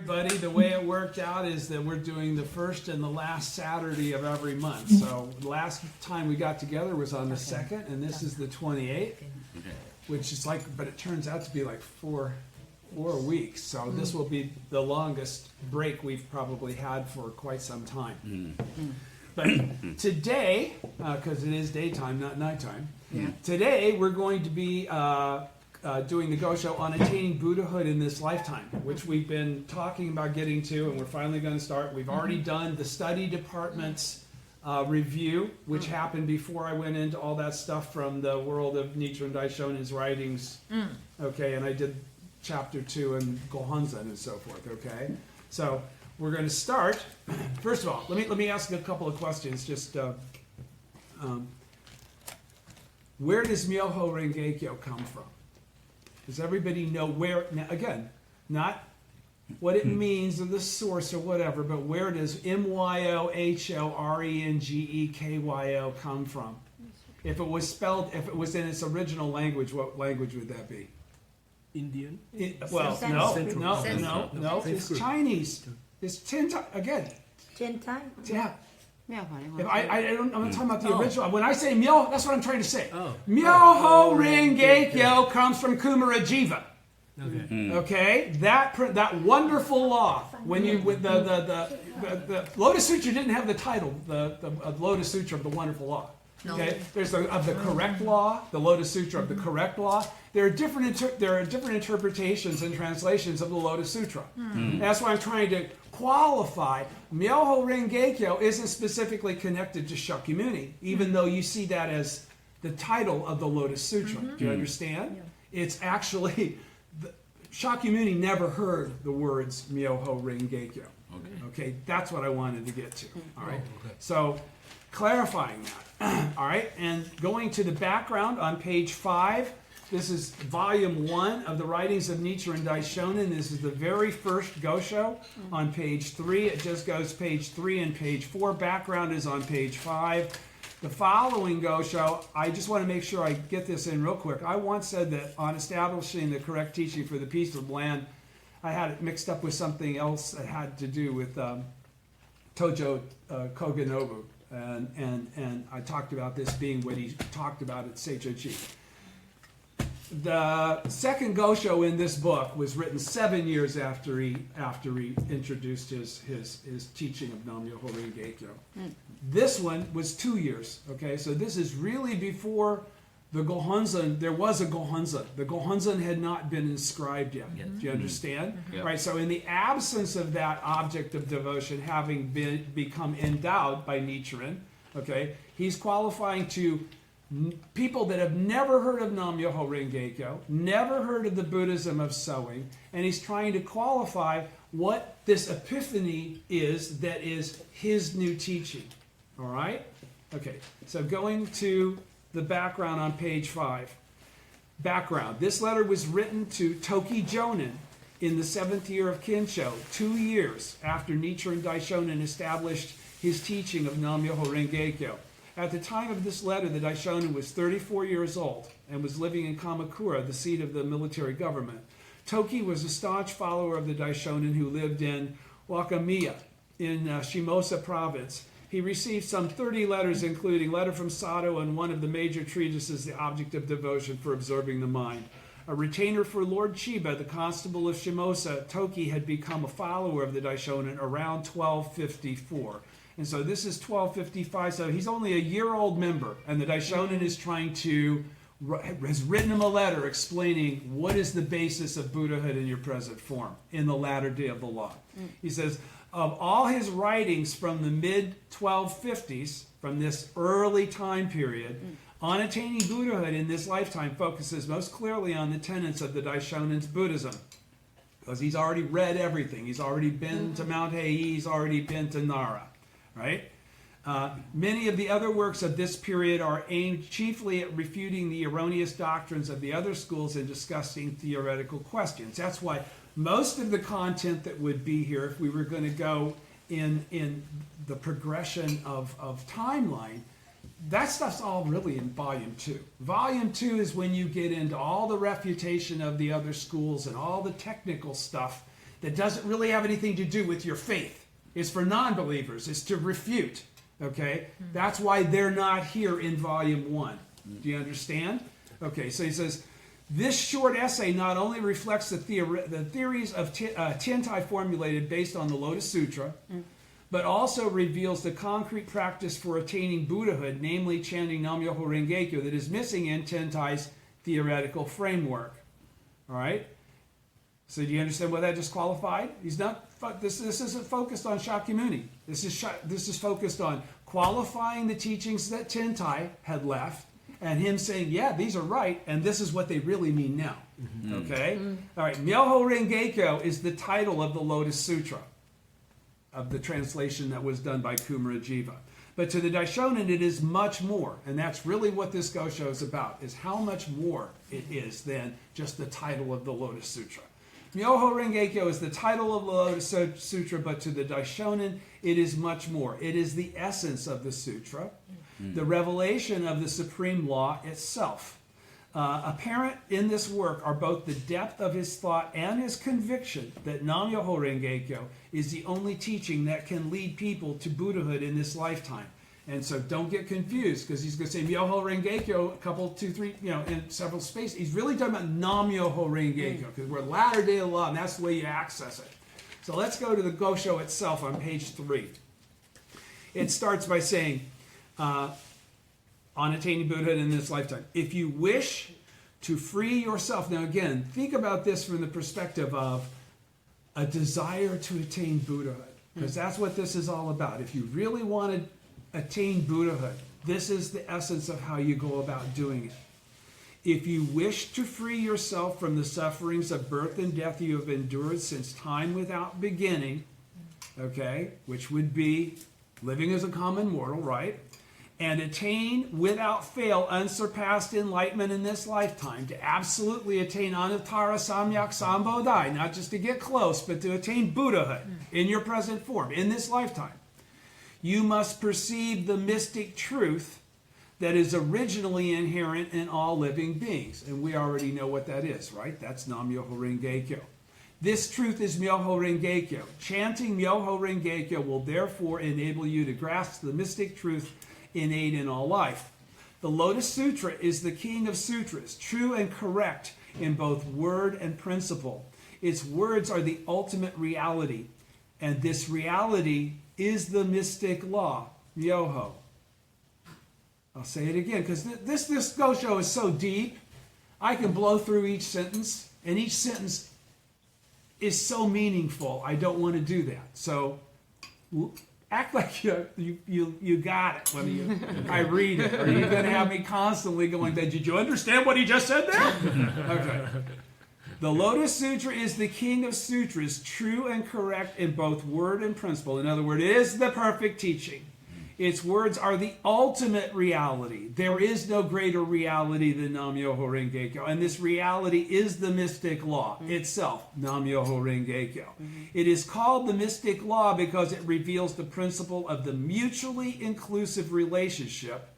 everybody. The way it worked out is that we're doing the first and the last Saturday of every month. So last time we got together was on the 2nd, and this is the 28th, which is like, but it turns out to be like 4 weeks. So this will be the longest break we've probably had for quite some time. But today, because it is daytime, not nighttime, today we're going to be doing the Go Show on attaining Buddhahood in this lifetime, which we've been talking about getting to, and we're finally going to start. We've already done the study department's review, which happened before I went into all that stuff from the world of Nichiren Daishonen's writings. Okay, and I did chapter 2 and Gohonzon and so forth. Okay, so we're going to start. First of all, let me ask you a couple of questions. Just where does Myoho-renge-kyo come from? Does everybody know where? Now, again, not what it means or the source or whatever, but where does Myoho-renge-kyo come from? If it was spelled, if it was in its original language, what language would that be? Indian? Well, no. It's Chinese. It's 10 times again. 10 times? Yeah. I'm not talking about the original. When I say Myoho, that's what I'm trying to say. Myoho-renge-kyo comes from Kumarajiva. Okay, that wonderful law. When you with the Lotus Sutra didn't have the title, the Lotus Sutra of the Wonderful Law. Okay, there's of the correct law, the Lotus Sutra of the correct law. There are different interpretations and translations of the Lotus Sutra. That's why I'm trying to qualify. Myoho-renge-kyo isn't specifically connected to Shakyamuni, even though you see that as the title of the Lotus Sutra. Do you understand? It's actually Shakyamuni never heard the words Myoho-renge-kyo. Okay, that's what I wanted to get to. All right, so clarifying that. All right, and going to the background on page 5. This is volume 1 of the writings of Nichiren Daishonin. This is the very first Gosho on page 3. It just goes page 3 and page 4. Background is on page 5. The following Gosho, I just want to make sure I get this in real quick. I once said that on establishing the correct teaching for the peace of land, I had it mixed up with something else that had to do with Tojo Koganobu. And I talked about this being what he talked about at Seichoji. The second Gosho in this book was written 7 years after he introduced his teaching of Nam-myoho-renge-kyo. This one was 2 years. Okay, so this is really before the Gohonzon. There was a Gohonzon. The Gohonzon had not been inscribed yet. Do you understand? Right. So in the absence of that object of devotion having become endowed by Nichiren, okay, he's qualifying to people that have never heard of Nam-myoho-renge-kyo, never heard of the Buddhism of sowing, and he's trying to qualify what this epiphany is that is his new teaching. All right? Okay, so going to the background on page 5. Background. This letter was written to Toki Jonin in the 7th year of Kinsho, 2 years after Nichiren Daishonin established his teaching of Nam-myoho-renge-kyo. At the time of this letter, the Daishonin was 34 years old and was living in Kamakura, the seat of the military government. Toki was a staunch follower of the Daishonin who lived in Wakamiya in Shimosa province. He received some 30 letters, including letter from Sato and one of the major treatises, The Object of Devotion for Absorbing the Mind. A retainer for Lord Chiba, the constable of Shimosa, Toki had become a follower of the Daishonin around 1254. And so this is 1255, so he's only a year-old member, and the Daishonin has written him a letter explaining what is the basis of Buddhahood in your present form in the latter day of the law. He says, of all his writings from the mid-1250s, from this early time period, on attaining Buddhahood in this lifetime focuses most clearly on the tenets of the Daishonin's Buddhism. Because he's already read everything. He's already been to Mount Hei, he's already been to Nara. Right? Many of the other works of this period are aimed chiefly at refuting the erroneous doctrines of the other schools and discussing theoretical questions. That's why most of the content that would be here, if we were going to go in the progression of timeline, that stuff's all really in Volume 2. Volume 2 is when you get into all the refutation of the other schools and all the technical stuff that doesn't really have anything to do with your faith. It's for non-believers. It's to refute. Okay? That's why they're not here in volume 1. Do you understand? Okay, so he says, this short essay not only reflects the theories of Tentai formulated based on the Lotus Sutra, but also reveals the concrete practice for attaining Buddhahood, namely chanting Myoho-renge-kyo, that is missing in Tentai's theoretical framework. All right? So do you understand what that disqualified? He's not. This isn't focused on Shakyamuni. This is focused on qualifying the teachings that Tentai had left, and him saying, yeah, these are right, and this is what they really mean now. Okay? All right, Myoho-renge-kyo is the title of the Lotus Sutra, of the translation that was done by Kumarajiva. But to the Daishonin, it is much more, and that's really what this Gosho is about, is how much more it is than just the title of the Lotus Sutra. Myoho-renge-kyo is the title of the Lotus Sutra, but to the Daishonin, it is much more. It is the essence of the sutra, the revelation of the supreme law itself. Apparent in this work are both the depth of his thought and his conviction that Nam-myoho-renge-kyo is the only teaching that can lead people to Buddhahood in this lifetime. And so don't get confused, because he's going to say Myoho-renge-kyo a couple, 2, 3, in several spaces. He's really talking about Nam-myoho-renge-kyo, because we're latter-day law, and that's the way you access it. So let's go to the Gosho itself on page 3. It starts by saying, on attaining Buddhahood in this lifetime, if you wish to free yourself. Now again, think about this from the perspective of a desire to attain Buddhahood, because that's what this is all about. If you really want to attain Buddhahood, this is the essence of how you go about doing it. If you wish to free yourself from the sufferings of birth and death you have endured since time without beginning, okay, which would be living as a common mortal, right? And attain without fail unsurpassed enlightenment in this lifetime, to absolutely attain Anuttara Samyak Sambodhi, not just to get close, but to attain Buddhahood in your present form, in this lifetime. You must perceive the mystic truth that is originally inherent in all living beings. And we already know what that is, right? That's Nam-myoho-renge-kyo. This truth is Myoho-renge-kyo. Chanting Myoho-renge-kyo will therefore enable you to grasp the mystic truth innate in all life. The Lotus Sutra is the king of sutras, true and correct in both word and principle. Its words are the ultimate reality, and this reality is the mystic law, Myoho. I'll say it again, because this Gosho is so deep, I can blow through each sentence, and each sentence is so meaningful, I don't want to do that. So act like you got it when I read it. Or are you going to have me constantly going, did you understand what he just said there? Okay. The Lotus Sutra is the king of sutras, true and correct in both word and principle. In other words, it is the perfect teaching. Its words are the ultimate reality. There is no greater reality than Nam-myoho-renge-kyo. And this reality is the mystic law itself, Nam-myoho-renge-kyo. It is called the mystic law because it reveals the principle of the mutually inclusive relationship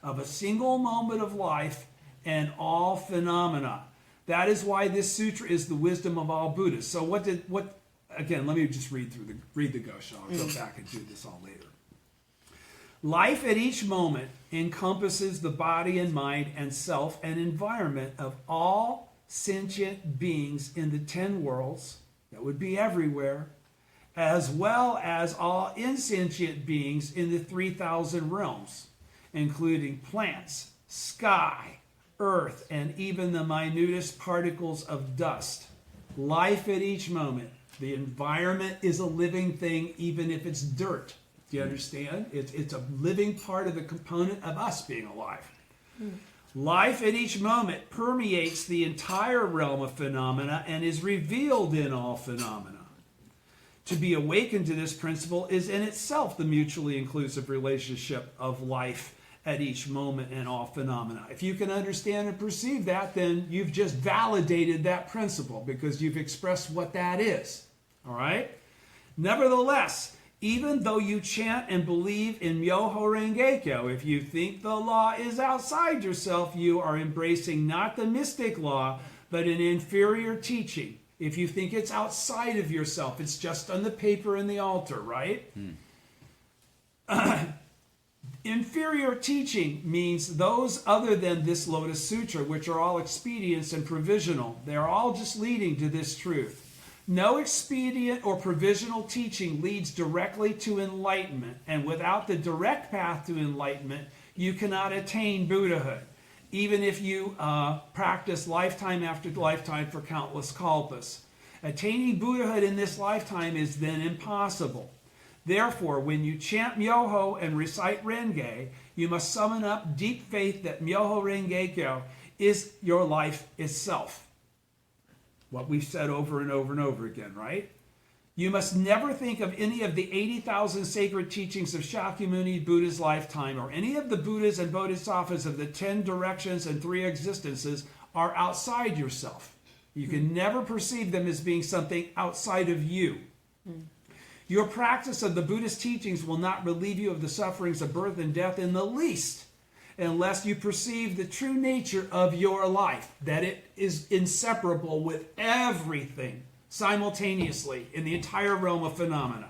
of a single moment of life and all phenomena. That is why this sutra is the wisdom of all Buddhists. So again, let me just read the Gosho. I'll go back and do this all later. Life at each moment encompasses the body and mind and self and environment of all sentient beings in the 10 worlds, that would be everywhere, as well as all insentient beings in the 3,000 realms, including plants, sky, earth, and even the minutest particles of dust. Life at each moment. The environment is a living thing, even if it's dirt. Do you understand? It's a living part of the component of us being alive. Life at each moment permeates the entire realm of phenomena and is revealed in all phenomena. To be awakened to this principle is in itself the mutually inclusive relationship of life at each moment and all phenomena. If you can understand and perceive that, then you've just validated that principle because you've expressed what that is. All right? Nevertheless, even though you chant and believe in Myoho-renge-kyo, if you think the law is outside yourself, you are embracing not the mystic law, but an inferior teaching. If you think it's outside of yourself, it's just on the paper in the altar, right? Inferior teaching means those other than this Lotus Sutra, which are all expedients and provisional. They're all just leading to this truth. No expedient or provisional teaching leads directly to enlightenment, and without the direct path to enlightenment, you cannot attain Buddhahood, even if you practice lifetime after lifetime for countless kalpas. Attaining Buddhahood in this lifetime is then impossible. Therefore, when you chant Myoho and recite Renge, you must summon up deep faith that Myoho-renge-kyo is your life itself. What we've said over and over and over again, right? You must never think of any of the 80,000 sacred teachings of Shakyamuni Buddha's lifetime, or any of the Buddhas and Bodhisattvas of the 10 directions and 3 existences are outside yourself. You can never perceive them as being something outside of you. Your practice of the Buddhist teachings will not relieve you of the sufferings of birth and death in the least, unless you perceive the true nature of your life, that it is inseparable with everything simultaneously in the entire realm of phenomena.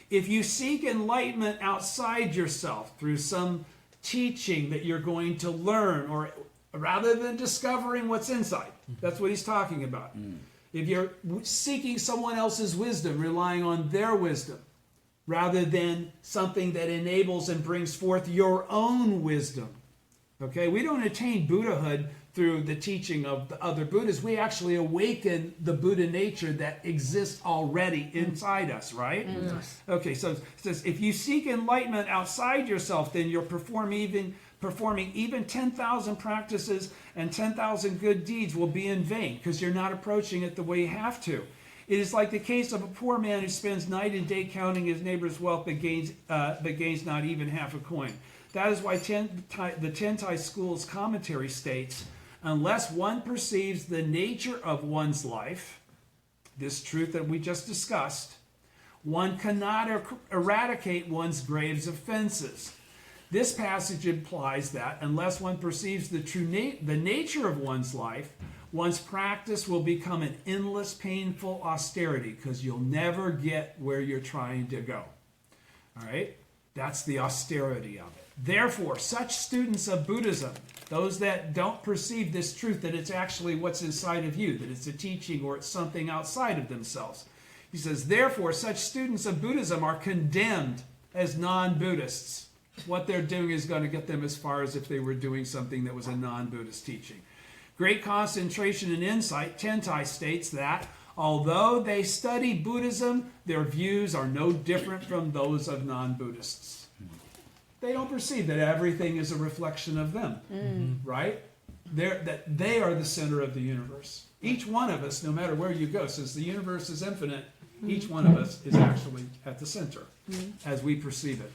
If you seek enlightenment outside yourself through some teaching that you're going to learn, or rather than discovering what's inside, that's what he's talking about. If you're seeking someone else's wisdom, relying on their wisdom, rather than something that enables and brings forth your own wisdom. Okay, we don't attain Buddhahood through the teaching of the other Buddhas. We actually awaken the Buddha nature that exists already inside us, right? Okay, so it says, if you seek enlightenment outside yourself, then you're performing even 10,000 practices and 10,000 good deeds will be in vain, because you're not approaching it the way you have to. It is like the case of a poor man who spends night and day counting his neighbor's wealth but gains not even half a coin. That is why the Tentai School's commentary states, unless one perceives the nature of one's life, this truth that we just discussed, one cannot eradicate one's grave offenses. This passage implies that unless one perceives the nature of one's life, one's practice will become an endless, painful austerity, because you'll never get where you're trying to go. All right? That's the austerity of it. Therefore, such students of Buddhism, those that don't perceive this truth, that it's actually what's inside of you, that it's a teaching or it's something outside of themselves. He says, therefore, such students of Buddhism are condemned as non-Buddhists. What they're doing is going to get them as far as if they were doing something that was a non-Buddhist teaching. Great Concentration and Insight, Tentai, states that although they study Buddhism, their views are no different from those of non-Buddhists. They don't perceive that everything is a reflection of them, right? That they are the center of the universe. Each one of us, no matter where you go, since the universe is infinite, each one of us is actually at the center as we perceive it.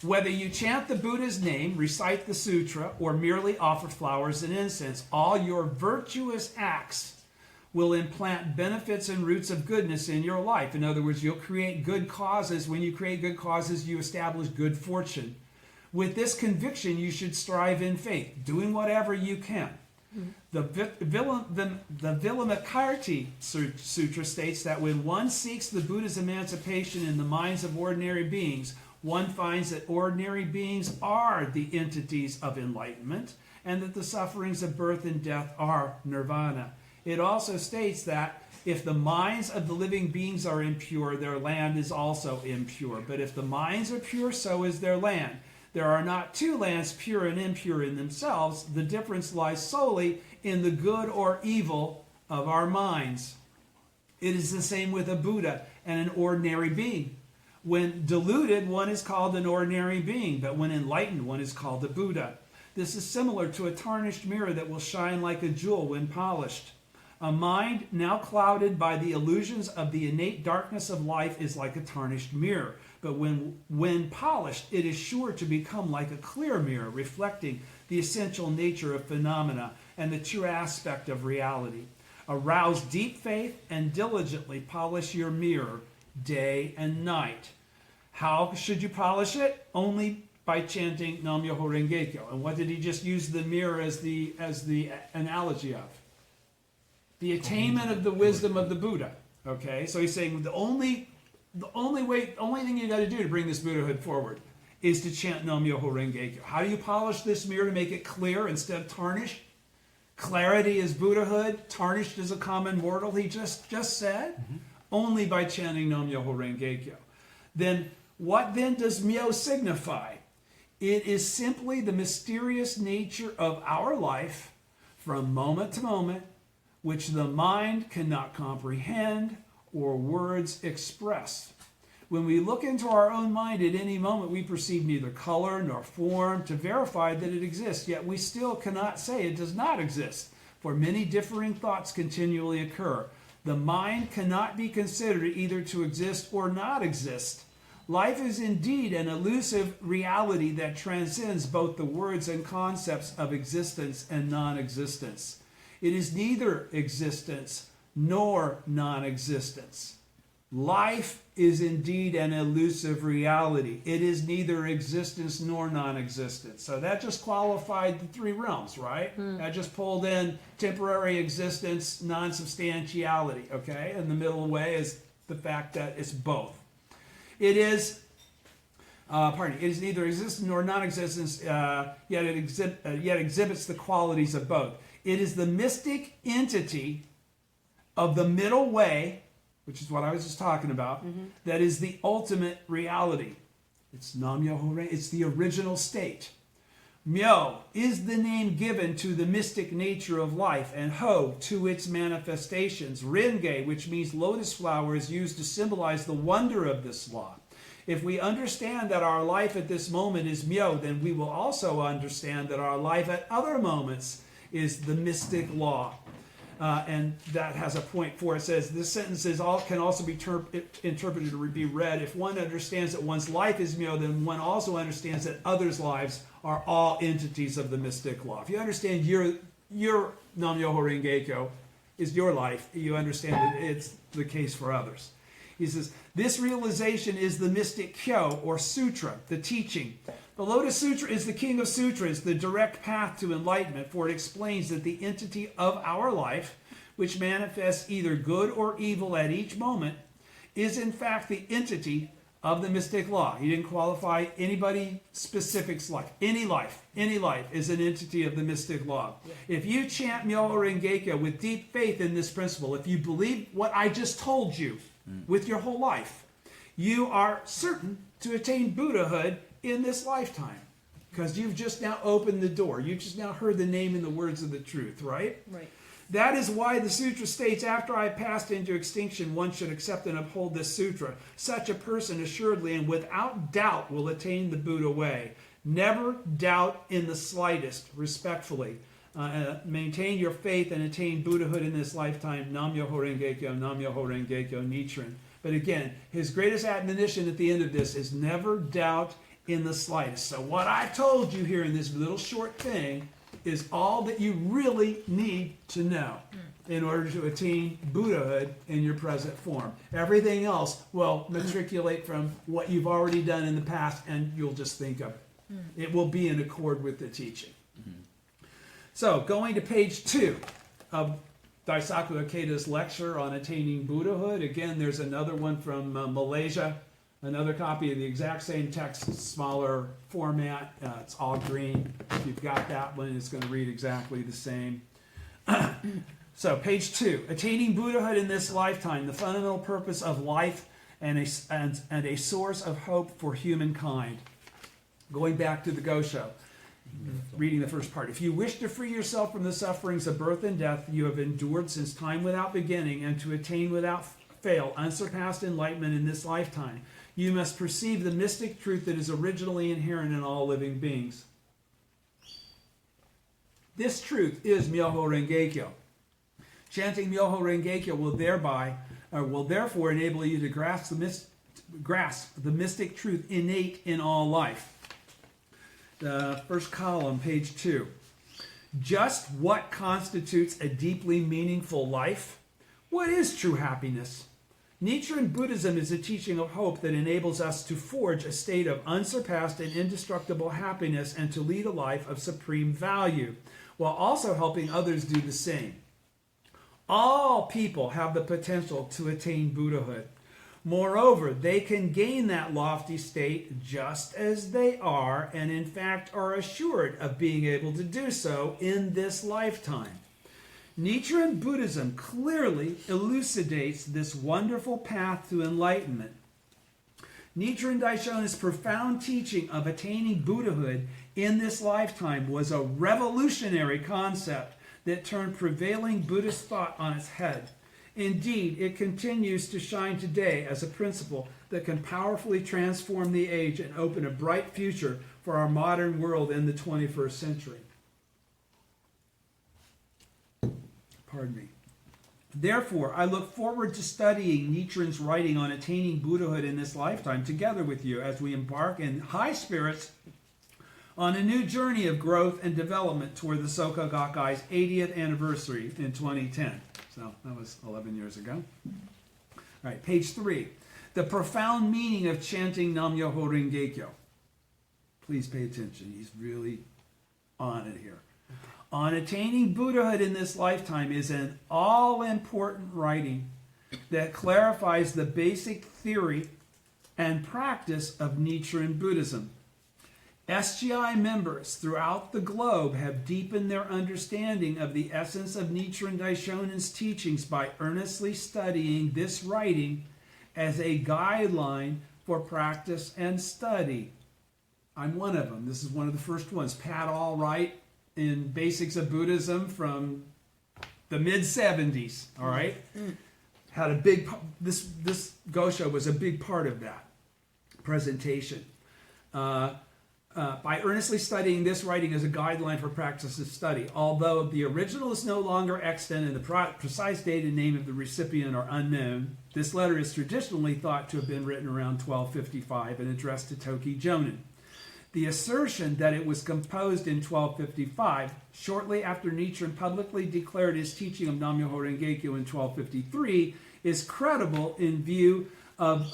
Whether you chant the Buddha's name, recite the sutra, or merely offer flowers and incense, all your virtuous acts will implant benefits and roots of goodness in your life. In other words, you'll create good causes. When you create good causes, you establish good fortune. With this conviction, you should strive in faith, doing whatever you can. The Vilamakirti Sutra states that when one seeks the Buddha's emancipation in the minds of ordinary beings, one finds that ordinary beings are the entities of enlightenment, and that the sufferings of birth and death are nirvana. It also states that if the minds of the living beings are impure, their land is also impure. But if the minds are pure, so is their land. There are not two lands, pure and impure in themselves. The difference lies solely in the good or evil of our minds. It is the same with a Buddha and an ordinary being. When deluded, one is called an ordinary being, but when enlightened, one is called a Buddha. This is similar to a tarnished mirror that will shine like a jewel when polished. A mind now clouded by the illusions of the innate darkness of life is like a tarnished mirror, but when polished, it is sure to become like a clear mirror, reflecting the essential nature of phenomena and the true aspect of reality. Arouse deep faith and diligently polish your mirror day and night. How should you polish it? Only by chanting Myoho-renge-kyo. And what did he just use the mirror as the analogy of? the attainment of the wisdom of the Buddha. Okay, so he's saying the only thing you got to do to bring this Buddhahood forward is to chant Myoho-renge-kyo. How do you polish this mirror to make it clear instead of tarnished? Clarity is Buddhahood, tarnished is a common mortal, he just said. Only by chanting Myoho-renge-kyo. Then, what then does Myo signify? It is simply the mysterious nature of our life from moment to moment, which the mind cannot comprehend or words express. When we look into our own mind at any moment, we perceive neither color nor form to verify that it exists, yet we still cannot say it does not exist, for many differing thoughts continually occur. The mind cannot be considered either to exist or not exist. Life is indeed an elusive reality that transcends both the words and concepts of existence and non-existence. It is neither existence nor non-existence. Life is indeed an elusive reality. It is neither existence nor non-existence. So that just qualified the three realms, right? That just pulled in temporary existence, non-substantiality, okay? And the middle way is the fact that it's both. It is, it is neither existence nor non-existence, yet exhibits the qualities of both. It is the mystic entity of the middle way, which is what I was just talking about, that is the ultimate reality. It's Nam-myoho-renge, it's the original state. Myo is the name given to the mystic nature of life, and Ho to its manifestations. Renge, which means lotus flower, is used to symbolize the wonder of this law. If we understand that our life at this moment is Myo, then we will also understand that our life at other moments is the mystic law. And that has a point for it. It says this sentence can also be interpreted or be read. If one understands that one's life is Myo, then one also understands that others' lives are all entities of the mystic law. If you understand your Nam-myoho-renge-kyo is your life, you understand that it's the case for others. He says, this realization is the mystic kyo, or sutra, the teaching. The Lotus Sutra is the king of sutras, the direct path to enlightenment, for it explains that the entity of our life, which manifests either good or evil at each moment, is in fact the entity of the mystic law. He didn't qualify anybody specific's life. Any life is an entity of the mystic law. Yeah. If you chant Myoho-renge-kyo with deep faith in this principle, if you believe what I just told you with your whole life, you are certain to attain Buddhahood in this lifetime, because you've just now opened the door. You've just now heard the name and the words of the truth, right? Right. That is why the sutra states, after I have passed into extinction, one should accept and uphold this sutra. Such a person assuredly and without doubt will attain the Buddha way. Never doubt in the slightest, respectfully. Maintain your faith and attain Buddhahood in this lifetime. Nam-myoho-renge-kyo, Nam-myoho-renge-kyo, Nichiren. But again, his greatest admonition at the end of this is never doubt in the slightest. So what I've told you here in this little short thing is all that you really need to know in order to attain Buddhahood in your present form. Everything else will matriculate from what you've already done in the past, and you'll just think of it. It will be in accord with the teaching. So, going to page 2 of Daisaku Ikeda's lecture on attaining Buddhahood. Again, there's another one from Malaysia. Another copy of the exact same text, smaller format. It's all green. If you've got that one, it's going to read exactly the same. So, page 2. Attaining Buddhahood in this lifetime, the fundamental purpose of life and a source of hope for humankind. Going back to the Gosho, reading the first part. If you wish to free yourself from the sufferings of birth and death you have endured since time without beginning, and to attain without fail unsurpassed enlightenment in this lifetime, you must perceive the mystic truth that is originally inherent in all living beings. This truth is Myoho-renge-kyo. Chanting Myoho-renge-kyo will therefore enable you to grasp the mystic truth innate in all life. The first column, page 2. Just what constitutes a deeply meaningful life? What is true happiness? Nichiren Buddhism is a teaching of hope that enables us to forge a state of unsurpassed and indestructible happiness and to lead a life of supreme value, while also helping others do the same. All people have the potential to attain Buddhahood. Moreover, they can gain that lofty state just as they are, and in fact are assured of being able to do so in this lifetime. Nichiren Buddhism clearly elucidates this wonderful path to enlightenment. Nichiren Daishonin's profound teaching of attaining Buddhahood in this lifetime was a revolutionary concept that turned prevailing Buddhist thought on its head. Indeed, it continues to shine today as a principle that can powerfully transform the age and open a bright future for our modern world in the 21st century. Pardon me. Therefore, I look forward to studying Nichiren's writing on attaining Buddhahood in this lifetime together with you as we embark in high spirits on a new journey of growth and development toward the Soka Gakkai's 80th anniversary in 2010. So that was 11 years ago. All right, page 3. The profound meaning of chanting Myoho-renge-kyo. Please pay attention. He's really on it here. On attaining Buddhahood in this lifetime is an all-important writing that clarifies the basic theory and practice of Nichiren Buddhism. SGI members throughout the globe have deepened their understanding of the essence of Nichiren Daishonin's teachings by earnestly studying this writing as a guideline for practice and study. I'm one of them. This is one of the first ones. Pat Allwright in Basics of Buddhism from the mid-70s, all right? Had a big, this Gosho was a big part of that presentation. By earnestly studying this writing as a guideline for practice and study, although the original is no longer extant and the precise date and name of the recipient are unknown, this letter is traditionally thought to have been written around 1255 and addressed to Toki Jonin. The assertion that it was composed in 1255, shortly after Nichiren publicly declared his teaching of Myoho-renge-kyo in 1253, is credible in view of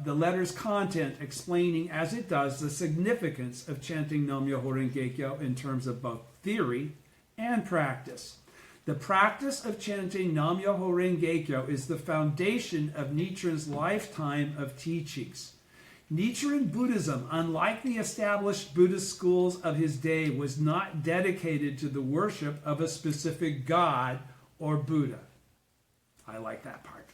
the letter's content, explaining as it does the significance of chanting Myoho-renge-kyo in terms of both theory and practice. The practice of chanting Myoho-renge-kyo is the foundation of Nichiren's lifetime of teachings. Nichiren Buddhism, unlike the established Buddhist schools of his day, was not dedicated to the worship of a specific god or Buddha. I like that part.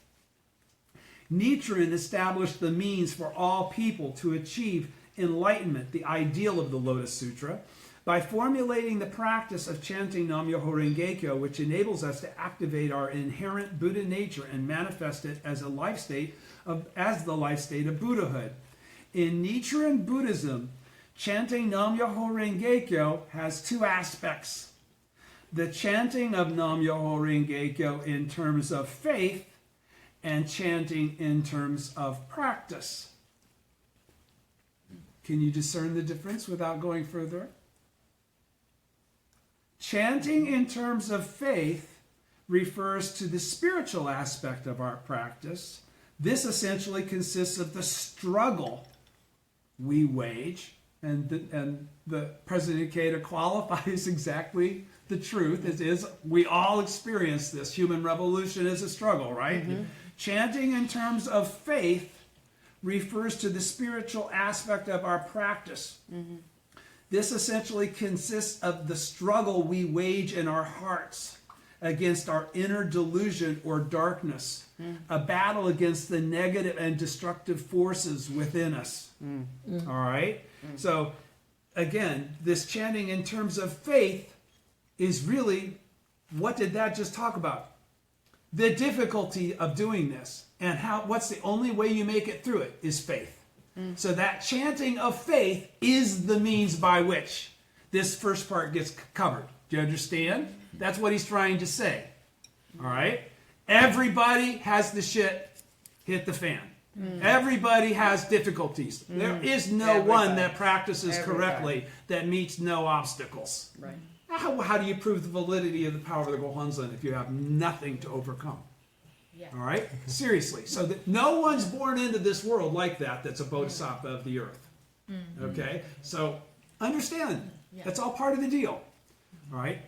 Nichiren established the means for all people to achieve enlightenment, the ideal of the Lotus Sutra, by formulating the practice of chanting Myoho-renge-kyo, which enables us to activate our inherent Buddha nature and manifest it as the life state of Buddhahood. In Nichiren Buddhism, chanting Myoho-renge-kyo has two aspects. The chanting of Myoho-renge-kyo in terms of faith and chanting in terms of practice. Can you discern the difference without going further? Chanting in terms of faith refers to the spiritual aspect of our practice. This essentially consists of the struggle we wage, and the President Ikeda qualifies exactly the truth. It is, we all experience this. Human revolution is a struggle, right? Mm-hmm. Chanting in terms of faith refers to the spiritual aspect of our practice. Mm-hmm. This essentially consists of the struggle we wage in our hearts against our inner delusion or darkness, a battle against the negative and destructive forces within us. All right? So, again, this chanting in terms of faith is really, what did that just talk about? The difficulty of doing this, and what's the only way you make it through it is faith. So that chanting of faith is the means by which this first part gets covered. Do you understand? That's what he's trying to say. All right? Everybody has the shit hit the fan. Everybody has difficulties. There is no one that practices correctly that meets no obstacles. Right. How do you prove the validity of the power of the Gohonzon if you have nothing to overcome? Yeah. All right? Seriously. So that no one's born into this world like that that's a bodhisattva of the earth. Okay? So understand. That's all part of the deal. All right?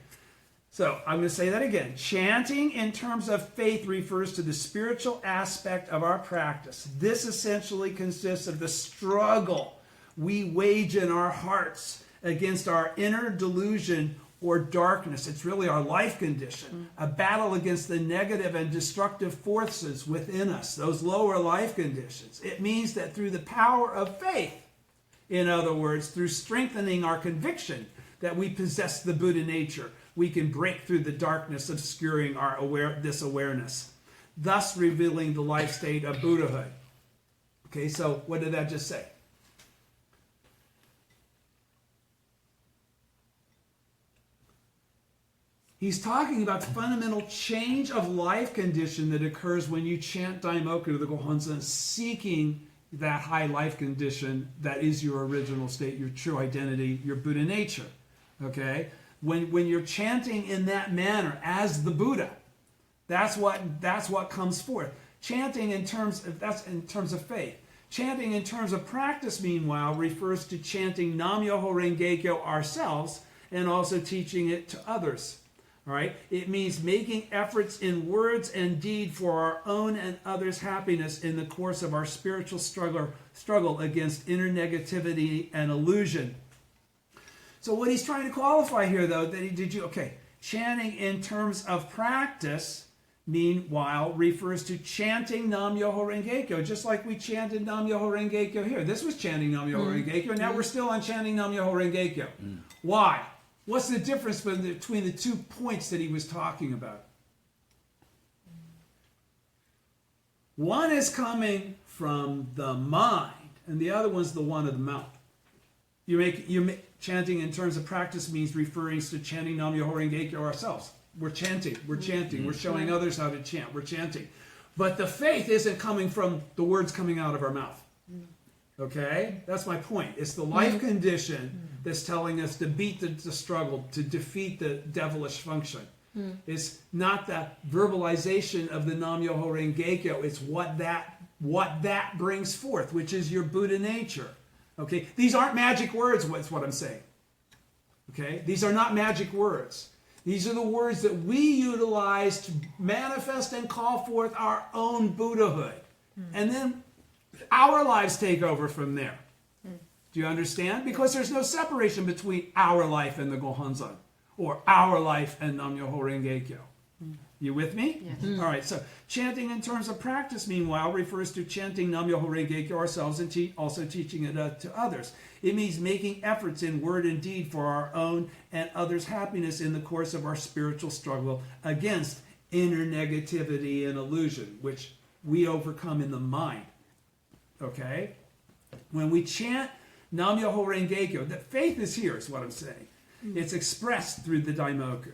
So I'm going to say that again. Chanting in terms of faith refers to the spiritual aspect of our practice. This essentially consists of the struggle we wage in our hearts against our inner delusion or darkness. It's really our life condition, a battle against the negative and destructive forces within us, those lower life conditions. It means that through the power of faith, in other words, through strengthening our conviction that we possess the Buddha nature, we can break through the darkness obscuring this awareness, thus revealing the life state of Buddhahood. Okay, so what did that just say? He's talking about the fundamental change of life condition that occurs when you chant Daimoku to the Gohonzon, seeking that high life condition that is your original state, your true identity, your Buddha nature. Okay? When you're chanting in that manner as the Buddha, that's what comes forth. Chanting in terms of faith. Chanting in terms of practice, meanwhile, refers to chanting Nam-myoho-renge-kyo ourselves and also teaching it to others. All right? It means making efforts in words and deed for our own and others' happiness in the course of our spiritual struggle against inner negativity and illusion. So what he's trying to qualify here, though, chanting in terms of practice, meanwhile, refers to chanting Nam-myoho-renge-kyo, just like we chanted Nam-myoho-renge-kyo here. This was chanting Nam-myoho-renge-kyo, now we're still on chanting Nam-myoho-renge-kyo. Why? What's the difference between the 2 points that he was talking about? One is coming from the mind, and the other one's the one of the mouth. Chanting in terms of practice means referring to chanting Nam-myoho-renge-kyo ourselves. We're chanting, we're showing others how to chant, we're chanting. But the faith isn't coming from the words coming out of our mouth. Okay? That's my point. It's the life condition that's telling us to beat the struggle, to defeat the devilish function. It's not the verbalization of the Nam-myoho-renge-kyo. It's what that brings forth, which is your Buddha nature. Okay? These aren't magic words, that's what I'm saying. Okay? These are not magic words. These are the words that we utilize to manifest and call forth our own Buddhahood. And then our lives take over from there. Do you understand? Because there's no separation between our life and the Gohonzon, or our life and Nam-myoho-renge-kyo. You with me? Yes. All right, so chanting in terms of practice, meanwhile, refers to chanting Nam-myoho-renge-kyo ourselves and also teaching it to others. It means making efforts in word and deed for our own and others' happiness in the course of our spiritual struggle against inner negativity and illusion, which we overcome in the mind. Okay? When we chant Nam-myoho-renge-kyo, that faith is here, is what I'm saying. It's expressed through the Daimoku.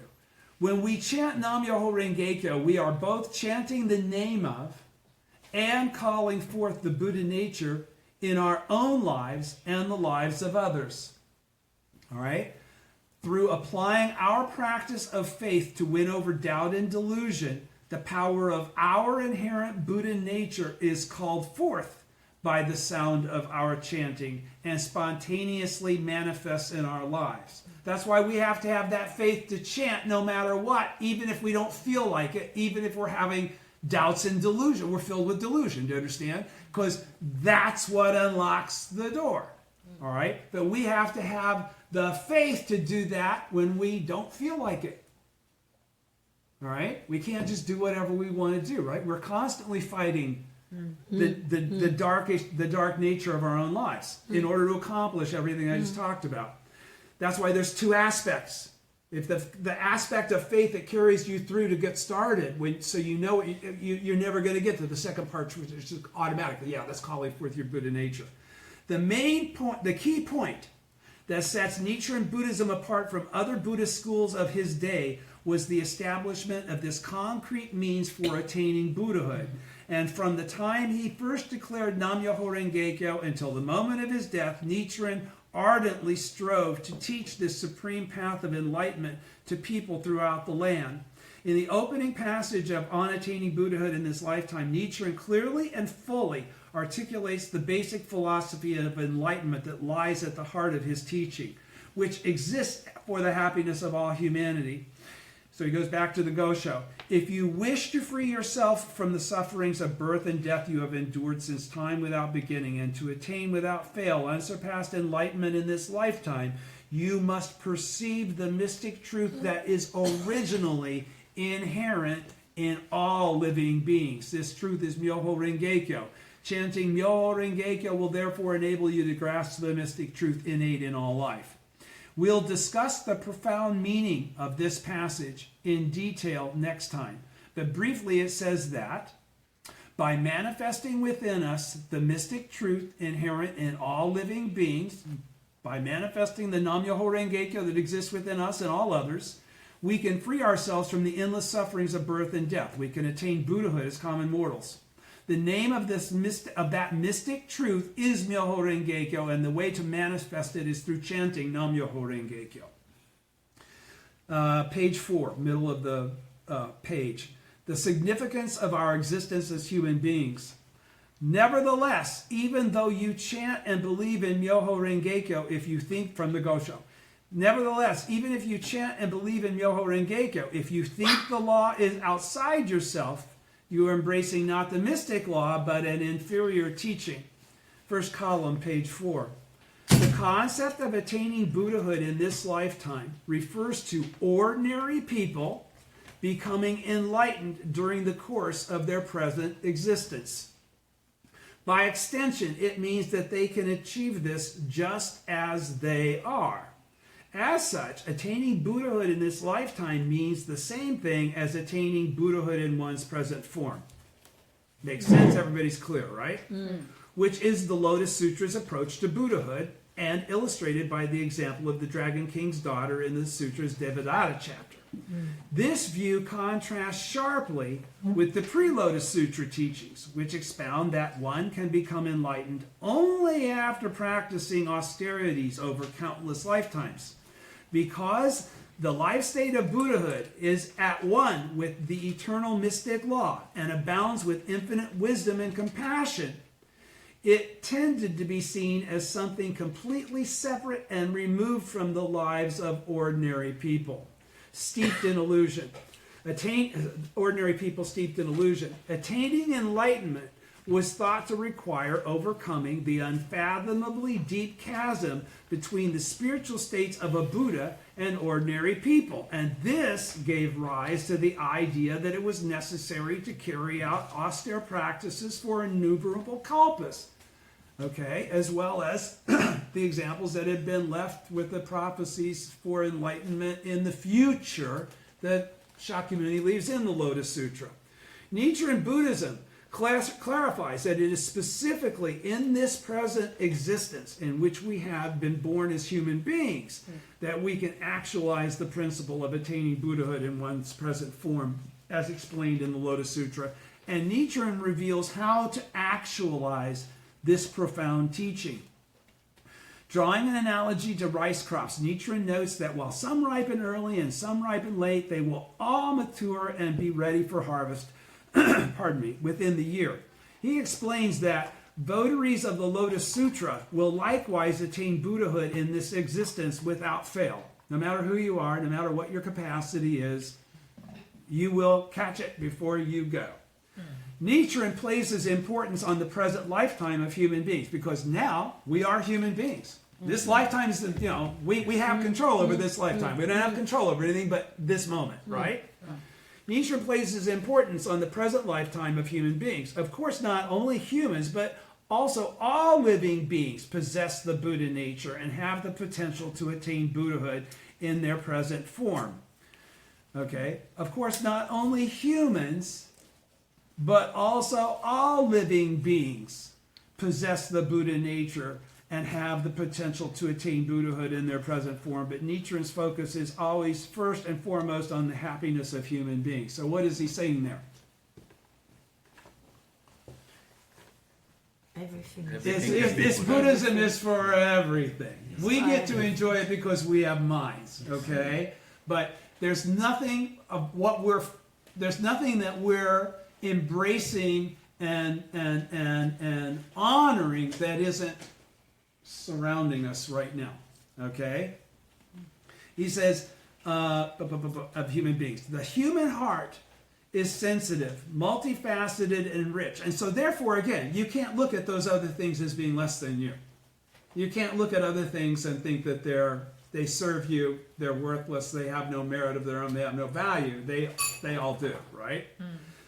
When we chant Nam-myoho-renge-kyo, we are both chanting the name of and calling forth the Buddha nature in our own lives and the lives of others. All right? Through applying our practice of faith to win over doubt and delusion, the power of our inherent Buddha nature is called forth by the sound of our chanting and spontaneously manifests in our lives. That's why we have to have that faith to chant no matter what, even if we don't feel like it, even if we're having doubts and delusion. We're filled with delusion, do you understand? Because that's what unlocks the door. All right? But we have to have the faith to do that when we don't feel like it. All right? We can't just do whatever we want to do, right? We're constantly fighting the dark nature of our own lives in order to accomplish everything I just talked about. That's why there's 2 aspects. If the aspect of faith that carries you through to get started, so you know you're never going to get to the second part, which is just automatically, that's calling forth your Buddha nature. The main point, the key point that sets Nichiren Buddhism apart from other Buddhist schools of his day was the establishment of this concrete means for attaining Buddhahood. And from the time he first declared Nam-myoho-renge-kyo until the moment of his death, Nichiren ardently strove to teach this supreme path of enlightenment to people throughout the land. In the opening passage of On Attaining Buddhahood in This Lifetime, Nichiren clearly and fully articulates the basic philosophy of enlightenment that lies at the heart of his teaching, which exists for the happiness of all humanity. So he goes back to the Gosho. If you wish to free yourself from the sufferings of birth and death you have endured since time without beginning, and to attain without fail unsurpassed enlightenment in this lifetime, you must perceive the mystic truth that is originally inherent in all living beings. This truth is Myoho-renge-kyo. Chanting Myoho-renge-kyo will therefore enable you to grasp the mystic truth innate in all life. We'll discuss the profound meaning of this passage in detail next time. But briefly it says that by manifesting within us the mystic truth inherent in all living beings, by manifesting the Nam-myoho-renge-kyo that exists within us and all others, we can free ourselves from the endless sufferings of birth and death. We can attain Buddhahood as common mortals. The name of that mystic truth is Myoho-renge-kyo, and the way to manifest it is through chanting Nam-myoho-renge-kyo. Page 4, middle of the page. The significance of our existence as human beings. Nevertheless, even though you chant and believe in Myoho-renge-kyo, if you think from the Gosho. Nevertheless, even if you chant and believe in Myoho-renge-kyo, if you think the law is outside yourself, you are embracing not the mystic law, but an inferior teaching. First column, page 4. The concept of attaining Buddhahood in this lifetime refers to ordinary people becoming enlightened during the course of their present existence. By extension, it means that they can achieve this just as they are. As such, attaining Buddhahood in this lifetime means the same thing as attaining Buddhahood in one's present form. Makes sense? Everybody's clear, right? Which is the Lotus Sutra's approach to Buddhahood, and illustrated by the example of the Dragon King's daughter in the Sutra's Devadatta chapter. This view contrasts sharply with the pre-Lotus Sutra teachings, which expound that one can become enlightened only after practicing austerities over countless lifetimes. Because the life state of Buddhahood is at one with the eternal mystic law and abounds with infinite wisdom and compassion, it tended to be seen as something completely separate and removed from the lives of ordinary people, steeped in illusion. Ordinary people steeped in illusion. Attaining enlightenment was thought to require overcoming the unfathomably deep chasm between the spiritual states of a Buddha and ordinary people. And this gave rise to the idea that it was necessary to carry out austere practices for innumerable kalpas. Okay, as well as the examples that had been left with the prophecies for enlightenment in the future that Shakyamuni leaves in the Lotus Sutra. Nichiren Buddhism clarifies that it is specifically in this present existence in which we have been born as human beings that we can actualize the principle of attaining Buddhahood in one's present form, as explained in the Lotus Sutra. And Nichiren reveals how to actualize this profound teaching. Drawing an analogy to rice crops, Nichiren notes that while some ripen early and some ripen late, they will all mature and be ready for harvest within the year. He explains that votaries of the Lotus Sutra will likewise attain Buddhahood in this existence without fail. No matter who you are, no matter what your capacity is, you will catch it before you go. Nichiren places importance on the present lifetime of human beings because now we are human beings. This lifetime is, we have control over this lifetime. We don't have control over anything but this moment, right? Nichiren places importance on the present lifetime of human beings. Of course, not only humans, but also all living beings possess the Buddha nature and have the potential to attain Buddhahood in their present form. Okay? Of course, not only humans, but also all living beings possess the Buddha nature and have the potential to attain Buddhahood in their present form. But Nichiren's focus is always first and foremost on the happiness of human beings. So what is he saying there? Everything. It's Buddhism is for everything. We get to enjoy it because we have minds, okay? But there's nothing that we're embracing and honoring that isn't surrounding us right now. Okay? He says, of human beings. The human heart is sensitive, multifaceted, and rich. And so therefore, again, you can't look at those other things as being less than you. You can't look at other things and think that they serve you, they're worthless, they have no merit of their own, they have no value. They all do, right?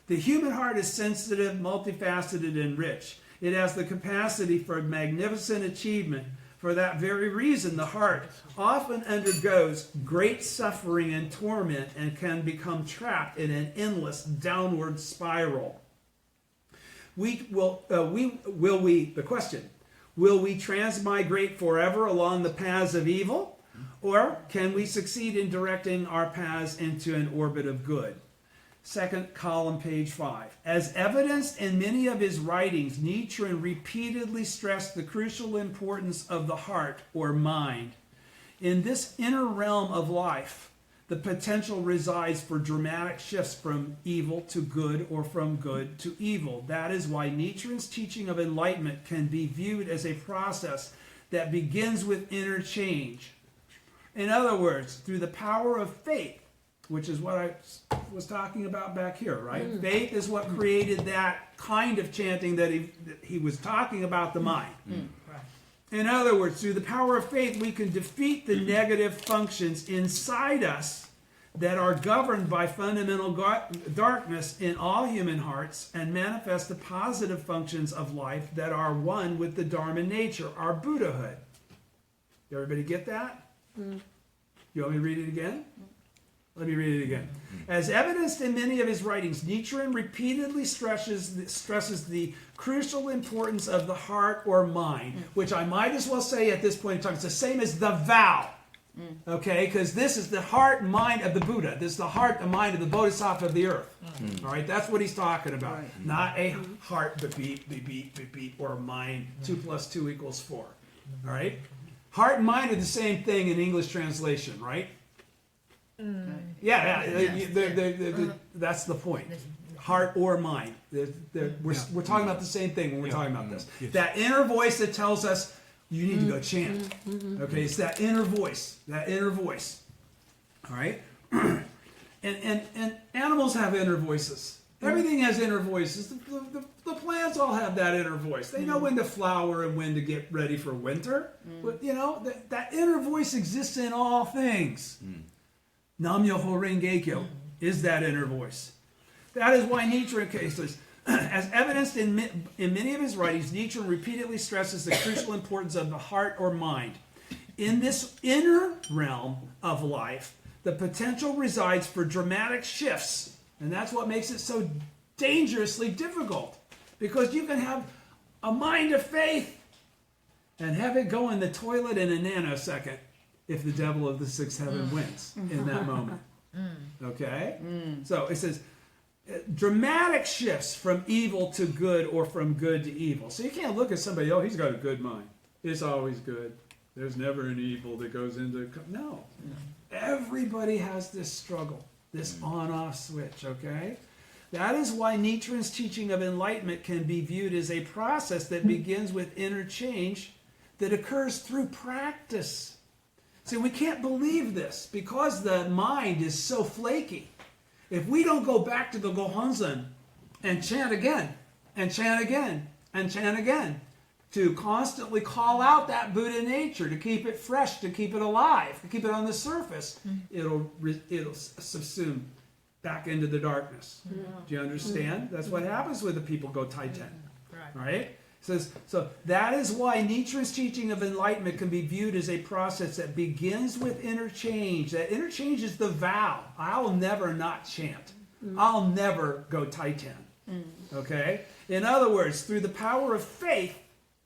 The human heart is sensitive, multifaceted, and rich. It has the capacity for magnificent achievement. For that very reason, the heart often undergoes great suffering and torment and can become trapped in an endless downward spiral. The question, will we transmigrate forever along the paths of evil? Or can we succeed in directing our paths into an orbit of good? Second column, page 5. As evidenced in many of his writings, Nichiren repeatedly stressed the crucial importance of the heart or mind. In this inner realm of life, the potential resides for dramatic shifts from evil to good or from good to evil. That is why Nichiren's teaching of enlightenment can be viewed as a process that begins with interchange. In other words, through the power of faith, which is what I was talking about back here, right? Faith is what created that kind of chanting that he was talking about, the mind. In other words, through the power of faith, we can defeat the negative functions inside us that are governed by fundamental darkness in all human hearts and manifest the positive functions of life that are one with the Dharma nature, our Buddhahood. Everybody get that? You want me to read it again? Let me read it again. As evidenced in many of his writings, Nichiren repeatedly stresses the crucial importance of the heart or mind, which I might as well say at this point in time, it's the same as the vow. Okay, because this is the heart and mind of the Buddha. This is the heart and mind of the Bodhisattva of the earth. All right, that's what he's talking about. Right. Not a heart, but beat, or a mind. 2 + 2 = 4. All right? Heart and mind are the same thing in English translation, right? That's the point. Heart or mind. We're talking about the same thing when we're talking about this. Yes. That inner voice that tells us you need to go chant. Okay, it's that inner voice. All right? and animals have inner voices. Everything has inner voices. The plants all have that inner voice. They know when to flower and when to get ready for winter. But, that inner voice exists in all things. Myoho-renge-kyo is that inner voice. That is why Nichiren cases, as evidenced in many of his writings, Nichiren repeatedly stresses the crucial importance of the heart or mind. In this inner realm of life, the potential resides for dramatic shifts, and that's what makes it so dangerously difficult, because you can have a mind of faith and have it go in the toilet in a nanosecond if the devil of the sixth heaven wins in that moment. Okay? So it says, dramatic shifts from evil to good or from good to evil. So you can't look at somebody, he's got a good mind. It's always good. There's never an evil that goes into... No. Everybody has this struggle, this on-off switch, okay? That is why Nichiren's teaching of enlightenment can be viewed as a process that begins with interchange that occurs through practice. See, we can't believe this because the mind is so flaky. If we don't go back to the Gohonzon and chant again, and chant again, and chant again, to constantly call out that Buddha nature, to keep it fresh, to keep it alive, to keep it on the surface, it'll subsume back into the darkness. Do you understand? That's what happens when the people go Taiten. Right? So that is why Nichiren's teaching of enlightenment can be viewed as a process that begins with interchange. That interchange is the vow. I'll never not chant. I'll never go Taiten. Okay? In other words, through the power of faith,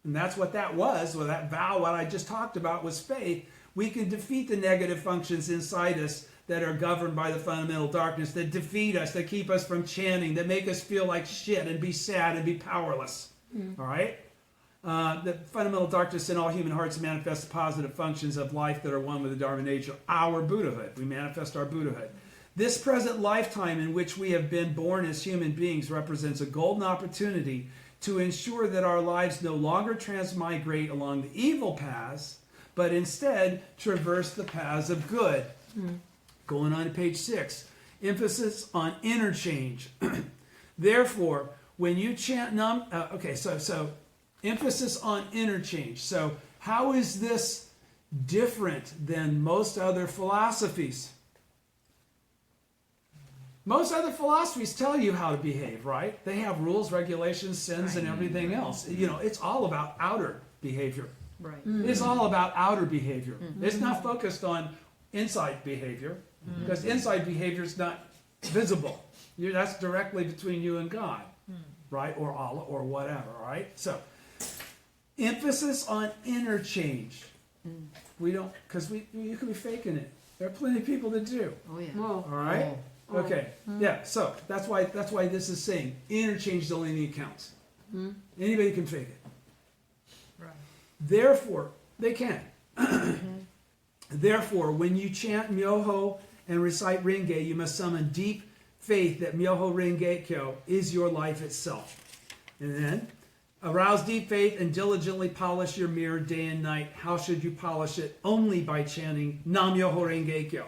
and that's what that was, well, that vow, what I just talked about was faith, we can defeat the negative functions inside us that are governed by the fundamental darkness, that defeat us, that keep us from chanting, that make us feel like shit and be sad and be powerless. All right? The fundamental darkness in all human hearts manifests the positive functions of life that are one with the Dharma nature, our Buddhahood. We manifest our Buddhahood. This present lifetime in which we have been born as human beings represents a golden opportunity to ensure that our lives no longer transmigrate along the evil paths, but instead traverse the paths of good. Going on to page 6. Emphasis on interchange. Therefore, when you chant so emphasis on interchange. So how is this different than most other philosophies? Most other philosophies tell you how to behave, right? They have rules, regulations, sins, and everything else. You know, it's all about outer behavior. Right. It's all about outer behavior. It's not focused on inside behavior, because inside behavior is not visible. That's directly between you and God, right? Or Allah, or whatever, right? So, emphasis on interchange. We don't, because you could be faking it. There are plenty of people that do. Oh yeah. All right. Okay. Yeah. So that's why this is saying interchange is the only thing that counts. Anybody can fake it. Right. Therefore, they can. Therefore, when you chant Myoho and recite Renge, you must summon deep faith that Myoho-renge-kyo is your life itself. And then, arouse deep faith and diligently polish your mirror day and night. How should you polish it? Only by chanting Nam-myoho-renge-kyo.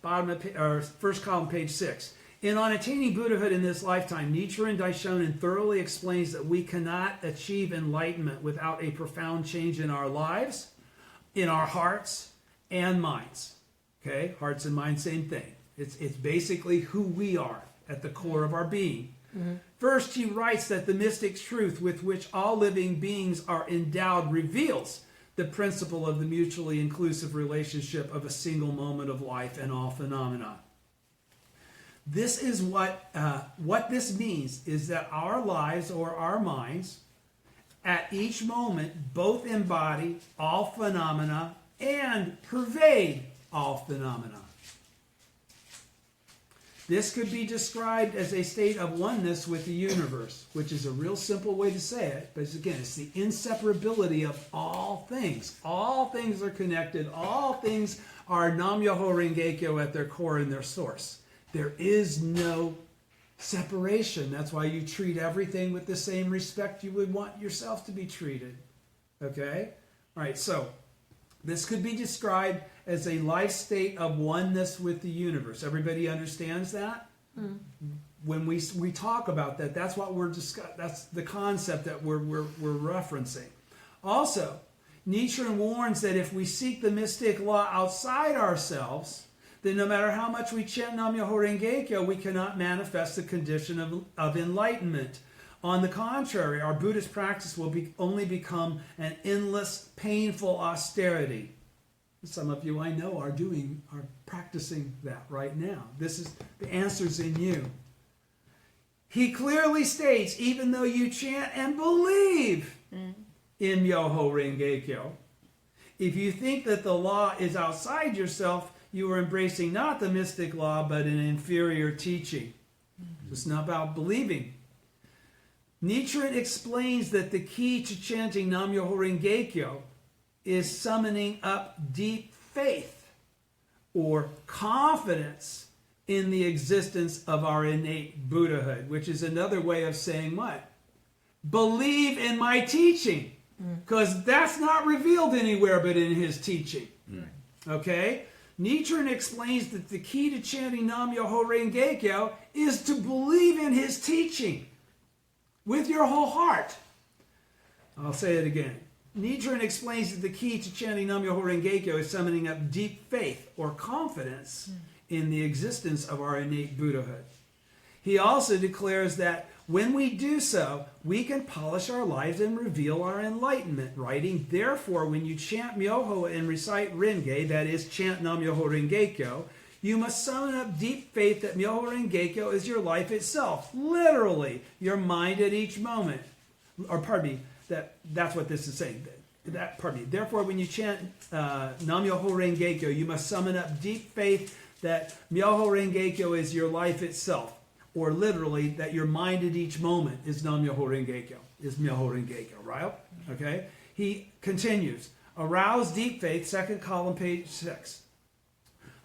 Bottom of first column, page 6. On Attaining Buddhahood in this lifetime, Nichiren Daishonin thoroughly explains that we cannot achieve enlightenment without a profound change in our lives, in our hearts, and minds. Okay? Hearts and minds, same thing. It's basically who we are at the core of our being. First, he writes that the mystic truth with which all living beings are endowed reveals the principle of the mutually inclusive relationship of a single moment of life and all phenomena. This is what this means is that our lives or our minds at each moment both embody all phenomena and pervade all phenomena. This could be described as a state of oneness with the universe, which is a real simple way to say it, but again, it's the inseparability of all things. All things are connected. All things are Nam-myoho-renge-kyo at their core and their source. There is no separation. That's why you treat everything with the same respect you would want yourself to be treated. Okay? All right, so this could be described as a life state of oneness with the universe. Everybody understands that? When we talk about that, that's what we're discussing. That's the concept that we're referencing. Also, Nichiren warns that if we seek the mystic law outside ourselves, then no matter how much we chant Nam-myoho-renge-kyo, we cannot manifest the condition of enlightenment. On the contrary, our Buddhist practice will only become an endless, painful austerity. Some of you I know are practicing that right now. This is the answer's in you. He clearly states, even though you chant and believe in Myoho-renge-kyo, if you think that the law is outside yourself, you are embracing not the mystic law, but an inferior teaching. It's not about believing. Nichiren explains that the key to chanting Nam-myoho-renge-kyo is summoning up deep faith or confidence in the existence of our innate Buddhahood, which is another way of saying what? Believe in my teaching, because that's not revealed anywhere but in his teaching. Okay? Nichiren explains that the key to chanting Nam-myoho-renge-kyo is to believe in his teaching with your whole heart. I'll say it again. Nichiren explains that the key to chanting Nam-myoho-renge-kyo is summoning up deep faith or confidence in the existence of our innate Buddhahood. He also declares that when we do so, we can polish our lives and reveal our enlightenment, writing, therefore, when you chant Myoho and recite Renge, that is, chant Nam-myoho-renge-kyo, you must summon up deep faith that Myoho-renge-kyo is your life itself, literally, your mind at each moment. Or pardon me, that's what this is saying. Therefore, when you chant Nam-myoho-renge-kyo, you must summon up deep faith that Myoho-renge-kyo is your life itself, or literally, that your mind at each moment is Nam-myoho-renge-kyo, is Myoho-renge-kyo, right? Okay? He continues, arouse deep faith, second column, page 6.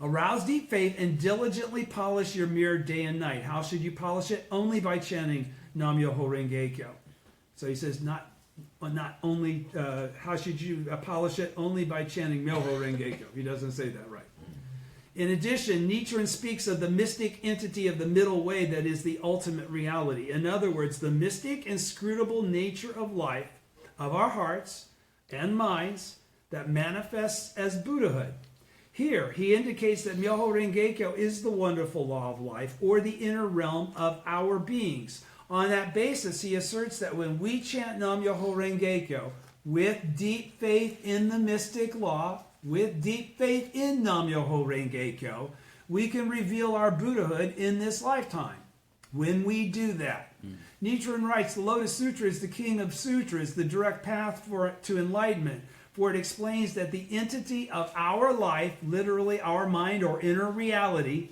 Arouse deep faith and diligently polish your mirror day and night. How should you polish it? Only by chanting Nam-myoho-renge-kyo. So he says, not only, how should you polish it? Only by chanting Myoho-renge-kyo. He doesn't say that right. In addition, Nichiren speaks of the mystic entity of the middle way that is the ultimate reality. In other words, the mystic, inscrutable nature of life, of our hearts and minds, that manifests as Buddhahood. Here, he indicates that Myoho-renge-kyo is the wonderful law of life, or the inner realm of our beings. On that basis, he asserts that when we chant Nam-myoho-renge-kyo with deep faith in the mystic law, with deep faith in Nam-myoho-renge-kyo, we can reveal our Buddhahood in this lifetime. When we do that. Nichiren writes, the Lotus Sutra is the king of sutras, the direct path to enlightenment, for it explains that the entity of our life, literally our mind or inner reality,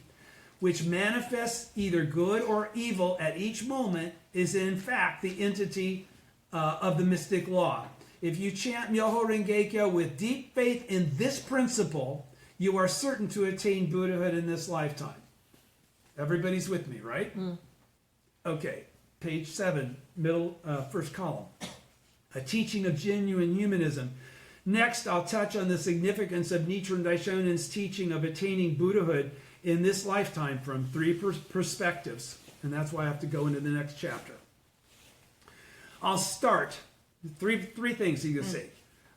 which manifests either good or evil at each moment, is in fact the entity of the mystic law. If you chant Myoho-renge-kyo with deep faith in this principle, you are certain to attain Buddhahood in this lifetime. Everybody's with me, right? Okay, page 7, middle, first column. A teaching of genuine humanism. Next, I'll touch on the significance of Nichiren Daishonen's teaching of attaining Buddhahood in this lifetime from three perspectives. And that's why I have to go into the next chapter. I'll start. Three things you can see.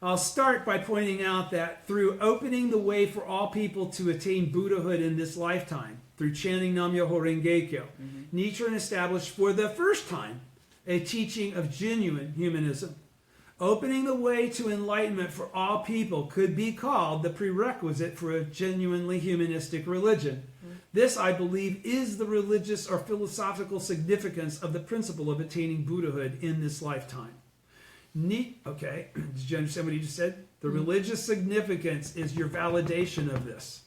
I'll start by pointing out that through opening the way for all people to attain Buddhahood in this lifetime, through chanting Nam-myoho-renge-kyo, Nichiren established for the first time a teaching of genuine humanism. Opening the way to enlightenment for all people could be called the prerequisite for a genuinely humanistic religion. This, I believe, is the religious or philosophical significance of the principle of attaining Buddhahood in this lifetime. Okay, did you understand what he just said? The religious significance is your validation of this.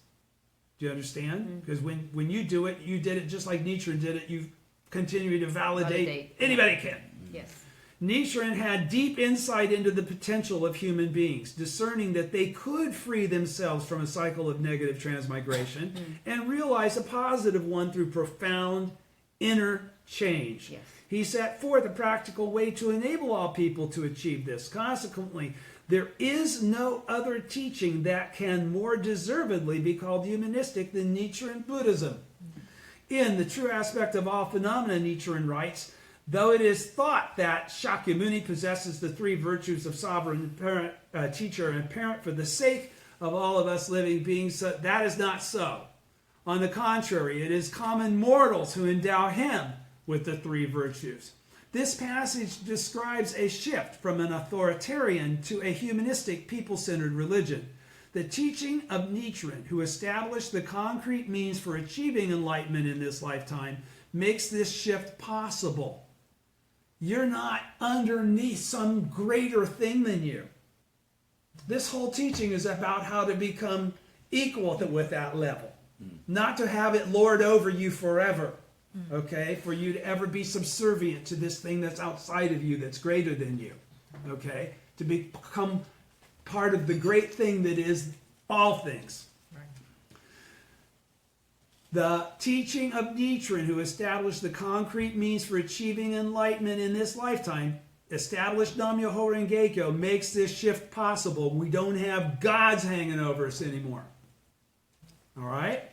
Do you understand? Because when you do it, you did it just like Nichiren did it. You continue to validate. Anybody can. Yes. Nichiren had deep insight into the potential of human beings, discerning that they could free themselves from a cycle of negative transmigration and realize a positive one through profound inner change. Yes. He set forth a practical way to enable all people to achieve this. Consequently, there is no other teaching that can more deservedly be called humanistic than Nichiren Buddhism. In The True Aspect of All Phenomena, Nichiren writes, though it is thought that Shakyamuni possesses the three virtues of sovereign parent, teacher and parent for the sake of all of us living beings, that is not so. On the contrary, it is common mortals who endow him with the three virtues. This passage describes a shift from an authoritarian to a humanistic, people-centered religion. The teaching of Nichiren, who established the concrete means for achieving enlightenment in this lifetime, makes this shift possible. You're not underneath some greater thing than you. This whole teaching is about how to become equal with that level. Not to have it lord over you forever. Okay? For you to ever be subservient to this thing that's outside of you that's greater than you. Okay? To become part of the great thing that is all things. The teaching of Nichiren, who established the concrete means for achieving enlightenment in this lifetime, established Nam-myoho-renge-kyo, makes this shift possible. We don't have gods hanging over us anymore. All right?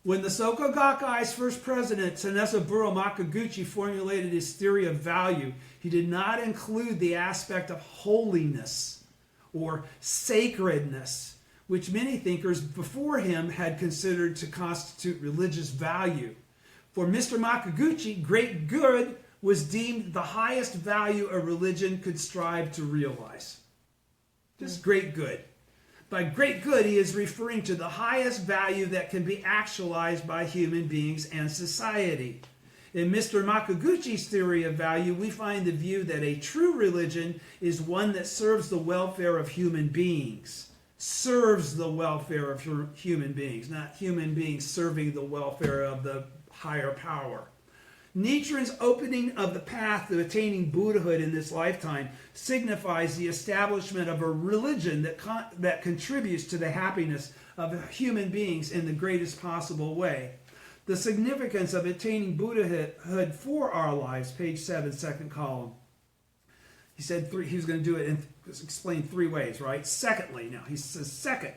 When the Soka Gakkai's first president, Tsunesaburo Makaguchi, formulated his theory of value, he did not include the aspect of holiness or sacredness, which many thinkers before him had considered to constitute religious value. For Mr. Makaguchi, great good was deemed the highest value a religion could strive to realize. Just great good. By great good, he is referring to the highest value that can be actualized by human beings and society. In Mr. Makaguchi's theory of value, we find the view that a true religion is one that serves the welfare of human beings. Serves the welfare of human beings, not human beings serving the welfare of the higher power. Nichiren's opening of the path to attaining Buddhahood in this lifetime signifies the establishment of a religion that contributes to the happiness of human beings in the greatest possible way. The significance of attaining Buddhahood for our lives, page 7, second column. He said he was going to do it and explain three ways, right? Secondly, now he says second,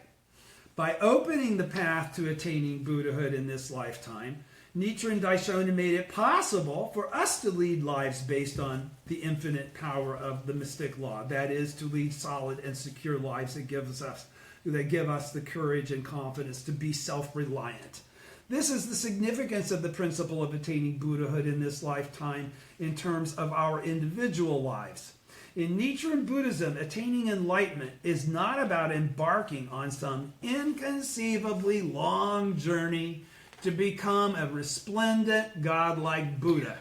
By opening the path to attaining Buddhahood in this lifetime, Nichiren Daishonin made it possible for us to lead lives based on the infinite power of the mystic law. That is, to lead solid and secure lives that give us the courage and confidence to be self-reliant. This is the significance of the principle of attaining Buddhahood in this lifetime in terms of our individual lives. In Nichiren Buddhism, attaining enlightenment is not about embarking on some inconceivably long journey to become a resplendent, godlike Buddha.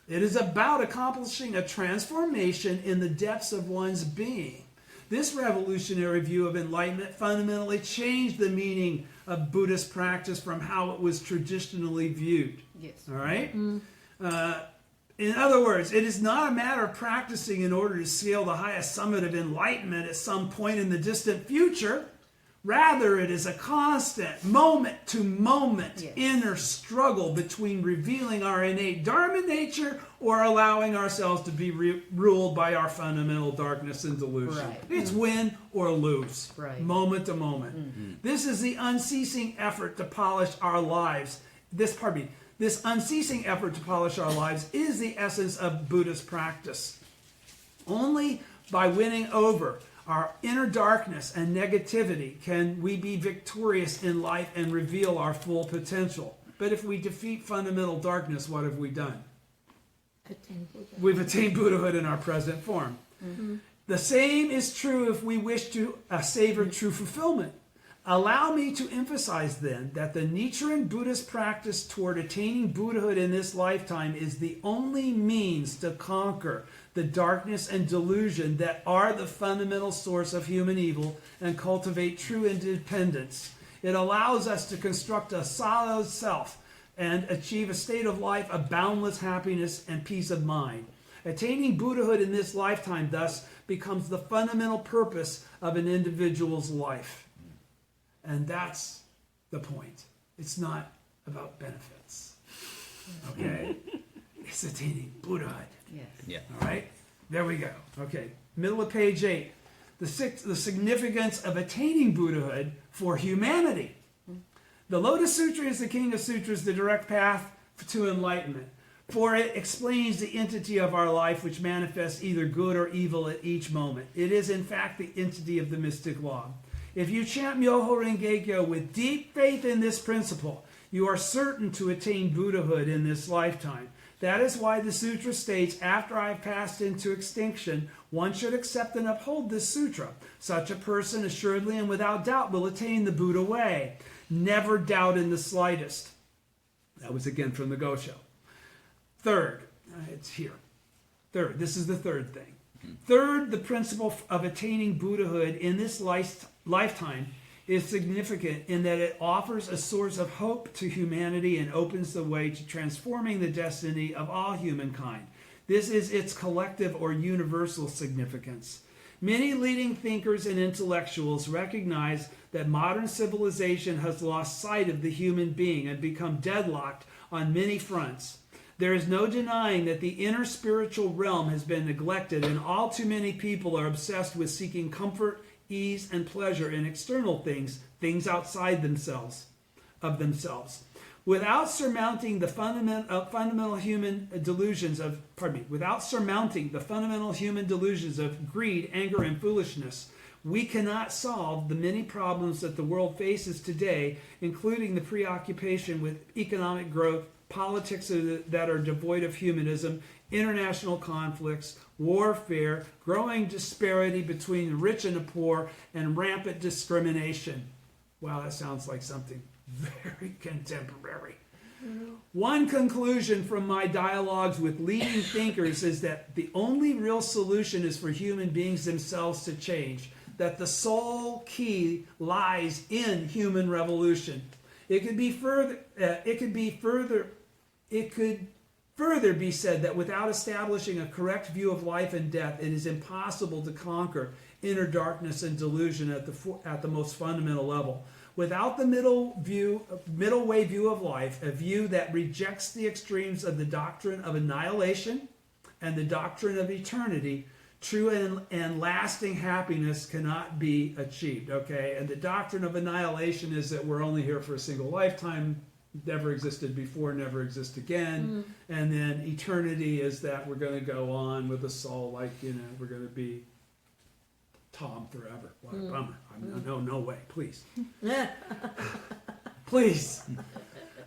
It is about accomplishing a transformation in the depths of one's being. This revolutionary view of enlightenment fundamentally changed the meaning of Buddhist practice from how it was traditionally viewed. Yes. All right? In other words, it is not a matter of practicing in order to scale the highest summit of enlightenment at some point in the distant future. Rather, it is a constant, moment-to-moment inner struggle between revealing our innate Dharma nature or allowing ourselves to be ruled by our fundamental darkness and delusion. Right. It's win or lose, moment to moment. Mm-hmm. This is the unceasing effort to polish our lives. This unceasing effort to polish our lives is the essence of Buddhist practice. Only by winning over our inner darkness and negativity can we be victorious in life and reveal our full potential. But if we defeat fundamental darkness, what have we done? We've attained Buddhahood in our present form. Mm-hmm. The same is true if we wish to savor true fulfillment. Allow me to emphasize then that the Nichiren Buddhist practice toward attaining Buddhahood in this lifetime is the only means to conquer the darkness and delusion that are the fundamental source of human evil and cultivate true independence. It allows us to construct a solid self and achieve a state of life of boundless happiness and peace of mind. Attaining Buddhahood in this lifetime thus becomes the fundamental purpose of an individual's life. And that's the point. It's not about benefits. Okay? It's attaining Buddhahood. Yes. Yeah. All right? There we go. Okay. Middle of page 8. The significance of attaining Buddhahood for humanity. The Lotus Sutra is the king of sutras, the direct path to enlightenment. For it explains the entity of our life, which manifests either good or evil at each moment. It is, in fact, the entity of the mystic law. If you chant Myoho-renge-kyo with deep faith in this principle, you are certain to attain Buddhahood in this lifetime. That is why the sutra states, after I have passed into extinction, one should accept and uphold this sutra. Such a person assuredly and without doubt will attain the Buddha way. Never doubt in the slightest. That was again from the Gosho. Third, it's here. Third, this is the third thing. Third, the principle of attaining Buddhahood in this lifetime is significant in that it offers a source of hope to humanity and opens the way to transforming the destiny of all humankind. This is its collective or universal significance. Many leading thinkers and intellectuals recognize that modern civilization has lost sight of the human being and become deadlocked on many fronts. There is no denying that the inner spiritual realm has been neglected, and all too many people are obsessed with seeking comfort, ease, and pleasure in external things outside themselves. Without surmounting the fundamental human delusions of greed, anger, and foolishness, we cannot solve the many problems that the world faces today, including the preoccupation with economic growth, politics that are devoid of humanism, international conflicts, warfare, growing disparity between the rich and the poor, and rampant discrimination. Wow, that sounds like something very contemporary. One conclusion from my dialogues with leading thinkers is that the only real solution is for human beings themselves to change, that the sole key lies in human revolution. It could further be said that without establishing a correct view of life and death, it is impossible to conquer inner darkness and delusion at the most fundamental level. Without the middle way view of life, a view that rejects the extremes of the doctrine of annihilation and the doctrine of eternity, true and lasting happiness cannot be achieved, okay? And the doctrine of annihilation is that we're only here for a single lifetime, never existed before, never exist again. And then eternity is that we're going to go on with a soul like, we're going to be Tom forever. What a bummer. No way, please. Please.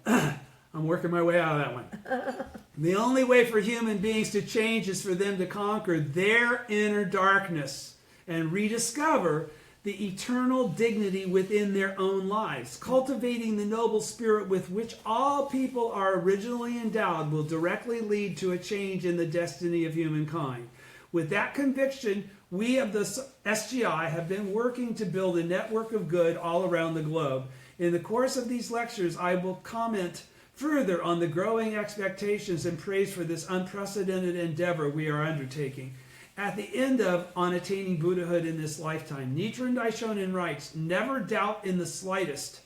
I'm working my way out of that one. The only way for human beings to change is for them to conquer their inner darkness and rediscover the eternal dignity within their own lives. Cultivating the noble spirit with which all people are originally endowed will directly lead to a change in the destiny of humankind. With that conviction, we of the SGI have been working to build a network of good all around the globe. In the course of these lectures, I will comment further on the growing expectations and praise for this unprecedented endeavor we are undertaking. At the end of On Attaining Buddhahood in This Lifetime, Nichiren Daishonin writes, never doubt in the slightest.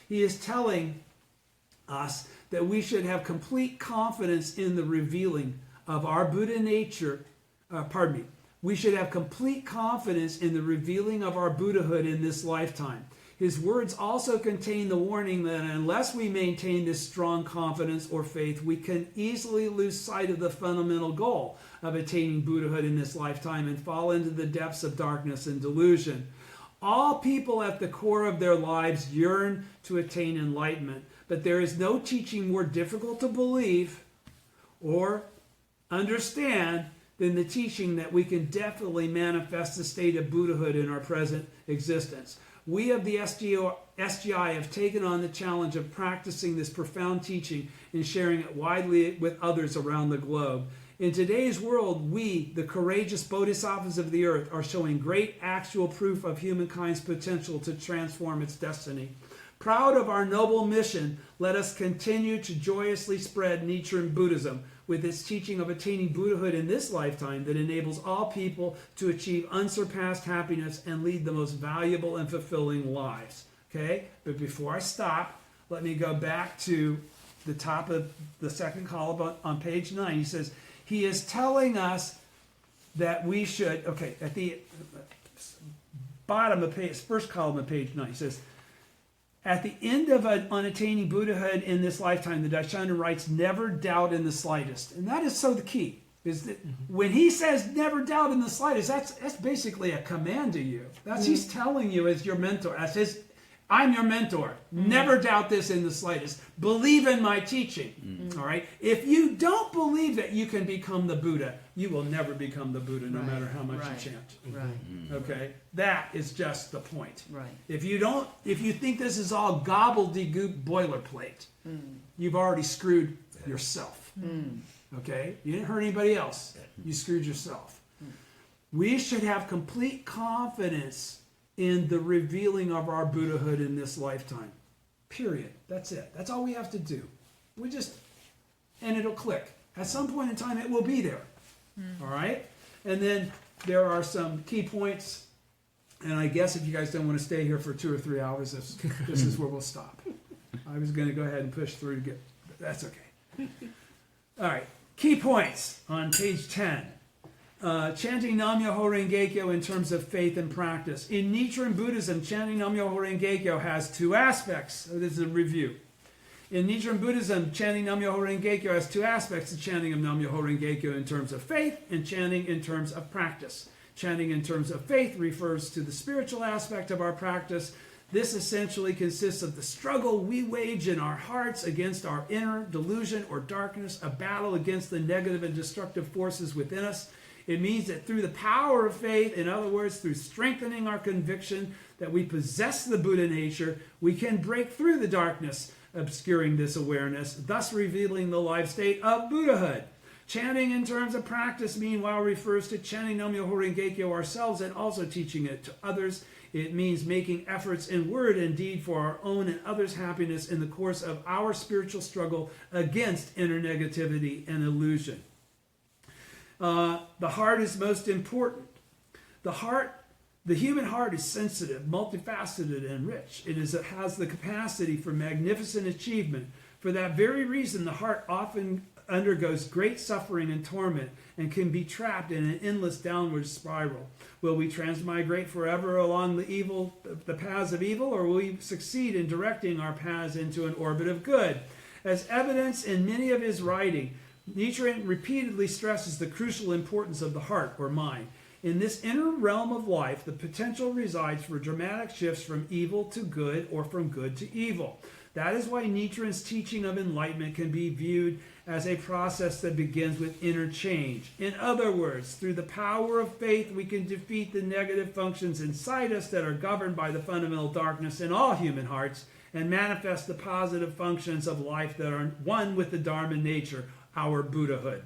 He is telling us that we should have complete confidence in the revealing of our Buddha nature. We should have complete confidence in the revealing of our Buddhahood in this lifetime. His words also contain the warning that unless we maintain this strong confidence or faith, we can easily lose sight of the fundamental goal of attaining Buddhahood in this lifetime and fall into the depths of darkness and delusion. All people at the core of their lives yearn to attain enlightenment, but there is no teaching more difficult to believe or understand than the teaching that we can definitely manifest the state of Buddhahood in our present existence. We of the SGI have taken on the challenge of practicing this profound teaching and sharing it widely with others around the globe. In today's world, we, the courageous bodhisattvas of the earth, are showing great actual proof of humankind's potential to transform its destiny. Proud of our noble mission, let us continue to joyously spread Nichiren Buddhism with its teaching of attaining Buddhahood in this lifetime that enables all people to achieve unsurpassed happiness and lead the most valuable and fulfilling lives. Okay? But before I stop, let me go back to the top of the second column on page 9. He says, he is telling us that we should, okay, at the bottom of page, first column of page 9, he says, at the end of On Attaining Buddhahood in this lifetime, the Daishonin writes, never doubt in the slightest. And that is so the key, is that when he says never doubt in the slightest, that's basically a command to you. That's he's telling you as your mentor, as his, I'm your mentor. Never doubt this in the slightest. Believe in my teaching. All right? If you don't believe that you can become the Buddha, you will never become the Buddha, no matter how much you chant. Okay? That is just the point. If you think this is all gobbledygook boilerplate, you've already screwed yourself. Okay? You didn't hurt anybody else. You screwed yourself. We should have complete confidence in the revealing of our Buddhahood in this lifetime. Period. That's it. That's all we have to do. And it'll click. At some point in time, it will be there. All right? And then there are some key points. And I guess if you guys don't want to stay here for 2 or 3 hours, this is where we'll stop. I was going to go ahead and push through to get, but that's okay. All right. Key points on page 10. Chanting Myoho-renge-kyo in terms of faith and practice. In Nichiren Buddhism, chanting Myoho-renge-kyo has 2 aspects. So this is a review. In Nichiren Buddhism, chanting Myoho-renge-kyo has 2 aspects. The chanting of Myoho-renge-kyo in terms of faith and chanting in terms of practice. Chanting in terms of faith refers to the spiritual aspect of our practice. This essentially consists of the struggle we wage in our hearts against our inner delusion or darkness, a battle against the negative and destructive forces within us. It means that through the power of faith, in other words, through strengthening our conviction that we possess the Buddha nature, we can break through the darkness obscuring this awareness, thus revealing the life state of Buddhahood. Chanting in terms of practice, meanwhile, refers to chanting Myoho-renge-kyo ourselves and also teaching it to others. It means making efforts in word and deed for our own and others' happiness in the course of our spiritual struggle against inner negativity and illusion. The heart is most important. The human heart is sensitive, multifaceted, and rich. It has the capacity for magnificent achievement. For that very reason, the heart often undergoes great suffering and torment and can be trapped in an endless downward spiral. Will we transmigrate forever along the paths of evil, or will we succeed in directing our paths into an orbit of good? As evidenced in many of his writing, Nichiren repeatedly stresses the crucial importance of the heart or mind. In this inner realm of life, the potential resides for dramatic shifts from evil to good or from good to evil. That is why Nichiren's teaching of enlightenment can be viewed as a process that begins with interchange. In other words, through the power of faith, we can defeat the negative functions inside us that are governed by the fundamental darkness in all human hearts and manifest the positive functions of life that are one with the Dharma nature, our Buddhahood.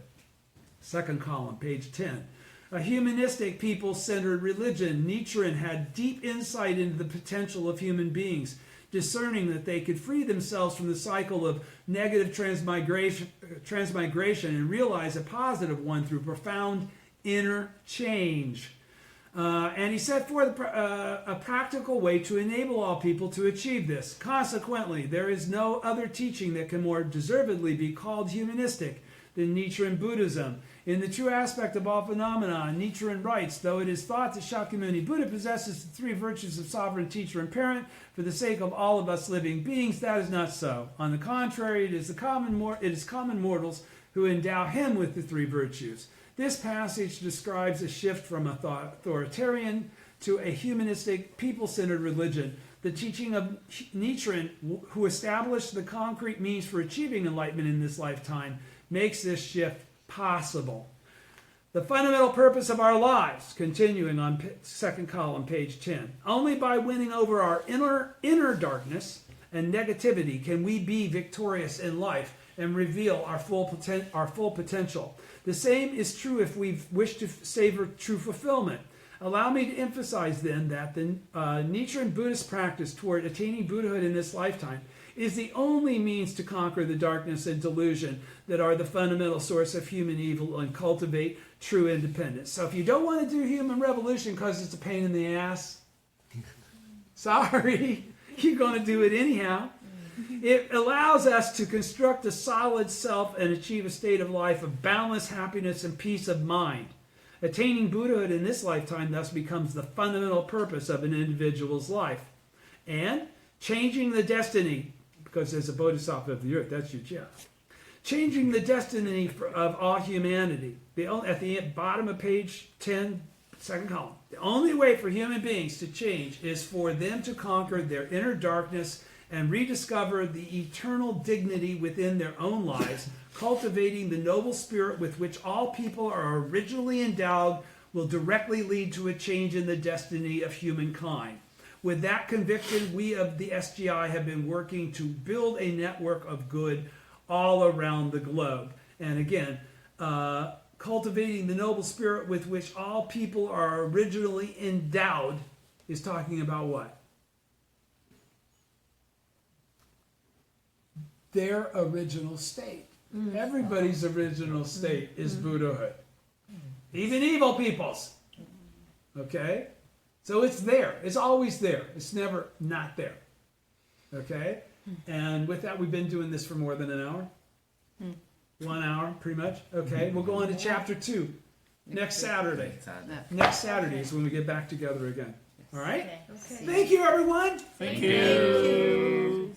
Second column, page 10. A humanistic, people-centered religion, Nichiren had deep insight into the potential of human beings, discerning that they could free themselves from the cycle of negative transmigration and realize a positive one through profound inner change. And he set forth a practical way to enable all people to achieve this. Consequently, there is no other teaching that can more deservedly be called humanistic than Nichiren Buddhism. In the true aspect of all phenomena, Nichiren writes, though it is thought that Shakyamuni Buddha possesses the three virtues of sovereign teacher and parent for the sake of all of us living beings, that is not so. On the contrary, it is common mortals who endow him with the three virtues. This passage describes a shift from authoritarian to a humanistic, people-centered religion. The teaching of Nichiren, who established the concrete means for achieving enlightenment in this lifetime, makes this shift possible. The fundamental purpose of our lives, continuing on second column, page 10. Only by winning over our inner darkness and negativity can we be victorious in life and reveal our full potential. The same is true if we wish to savor true fulfillment. Allow me to emphasize then that the Nichiren Buddhist practice toward attaining Buddhahood in this lifetime is the only means to conquer the darkness and delusion that are the fundamental source of human evil and cultivate true independence. So if you don't want to do human revolution because it's a pain in the ass, sorry, you're going to do it anyhow. It allows us to construct a solid self and achieve a state of life of balance, happiness, and peace of mind. Attaining Buddhahood in this lifetime thus becomes the fundamental purpose of an individual's life. And changing the destiny, because as a bodhisattva of the earth, that's your job. Changing the destiny of all humanity. At the bottom of page 10, second column. The only way for human beings to change is for them to conquer their inner darkness and rediscover the eternal dignity within their own lives. Cultivating the noble spirit with which all people are originally endowed will directly lead to a change in the destiny of humankind. With that conviction, we of the SGI have been working to build a network of good all around the globe. And again, cultivating the noble spirit with which all people are originally endowed is talking about what? Their original state. Everybody's original state is Buddhahood. Even evil people's. Okay? So it's there. It's always there. It's never not there. Okay? And with that, we've been doing this for more than an hour. 1 hour, pretty much. Okay? We'll go on to chapter 2 next Saturday. Next Saturday is when we get back together again. All right? Okay. Thank you, everyone. Thank you.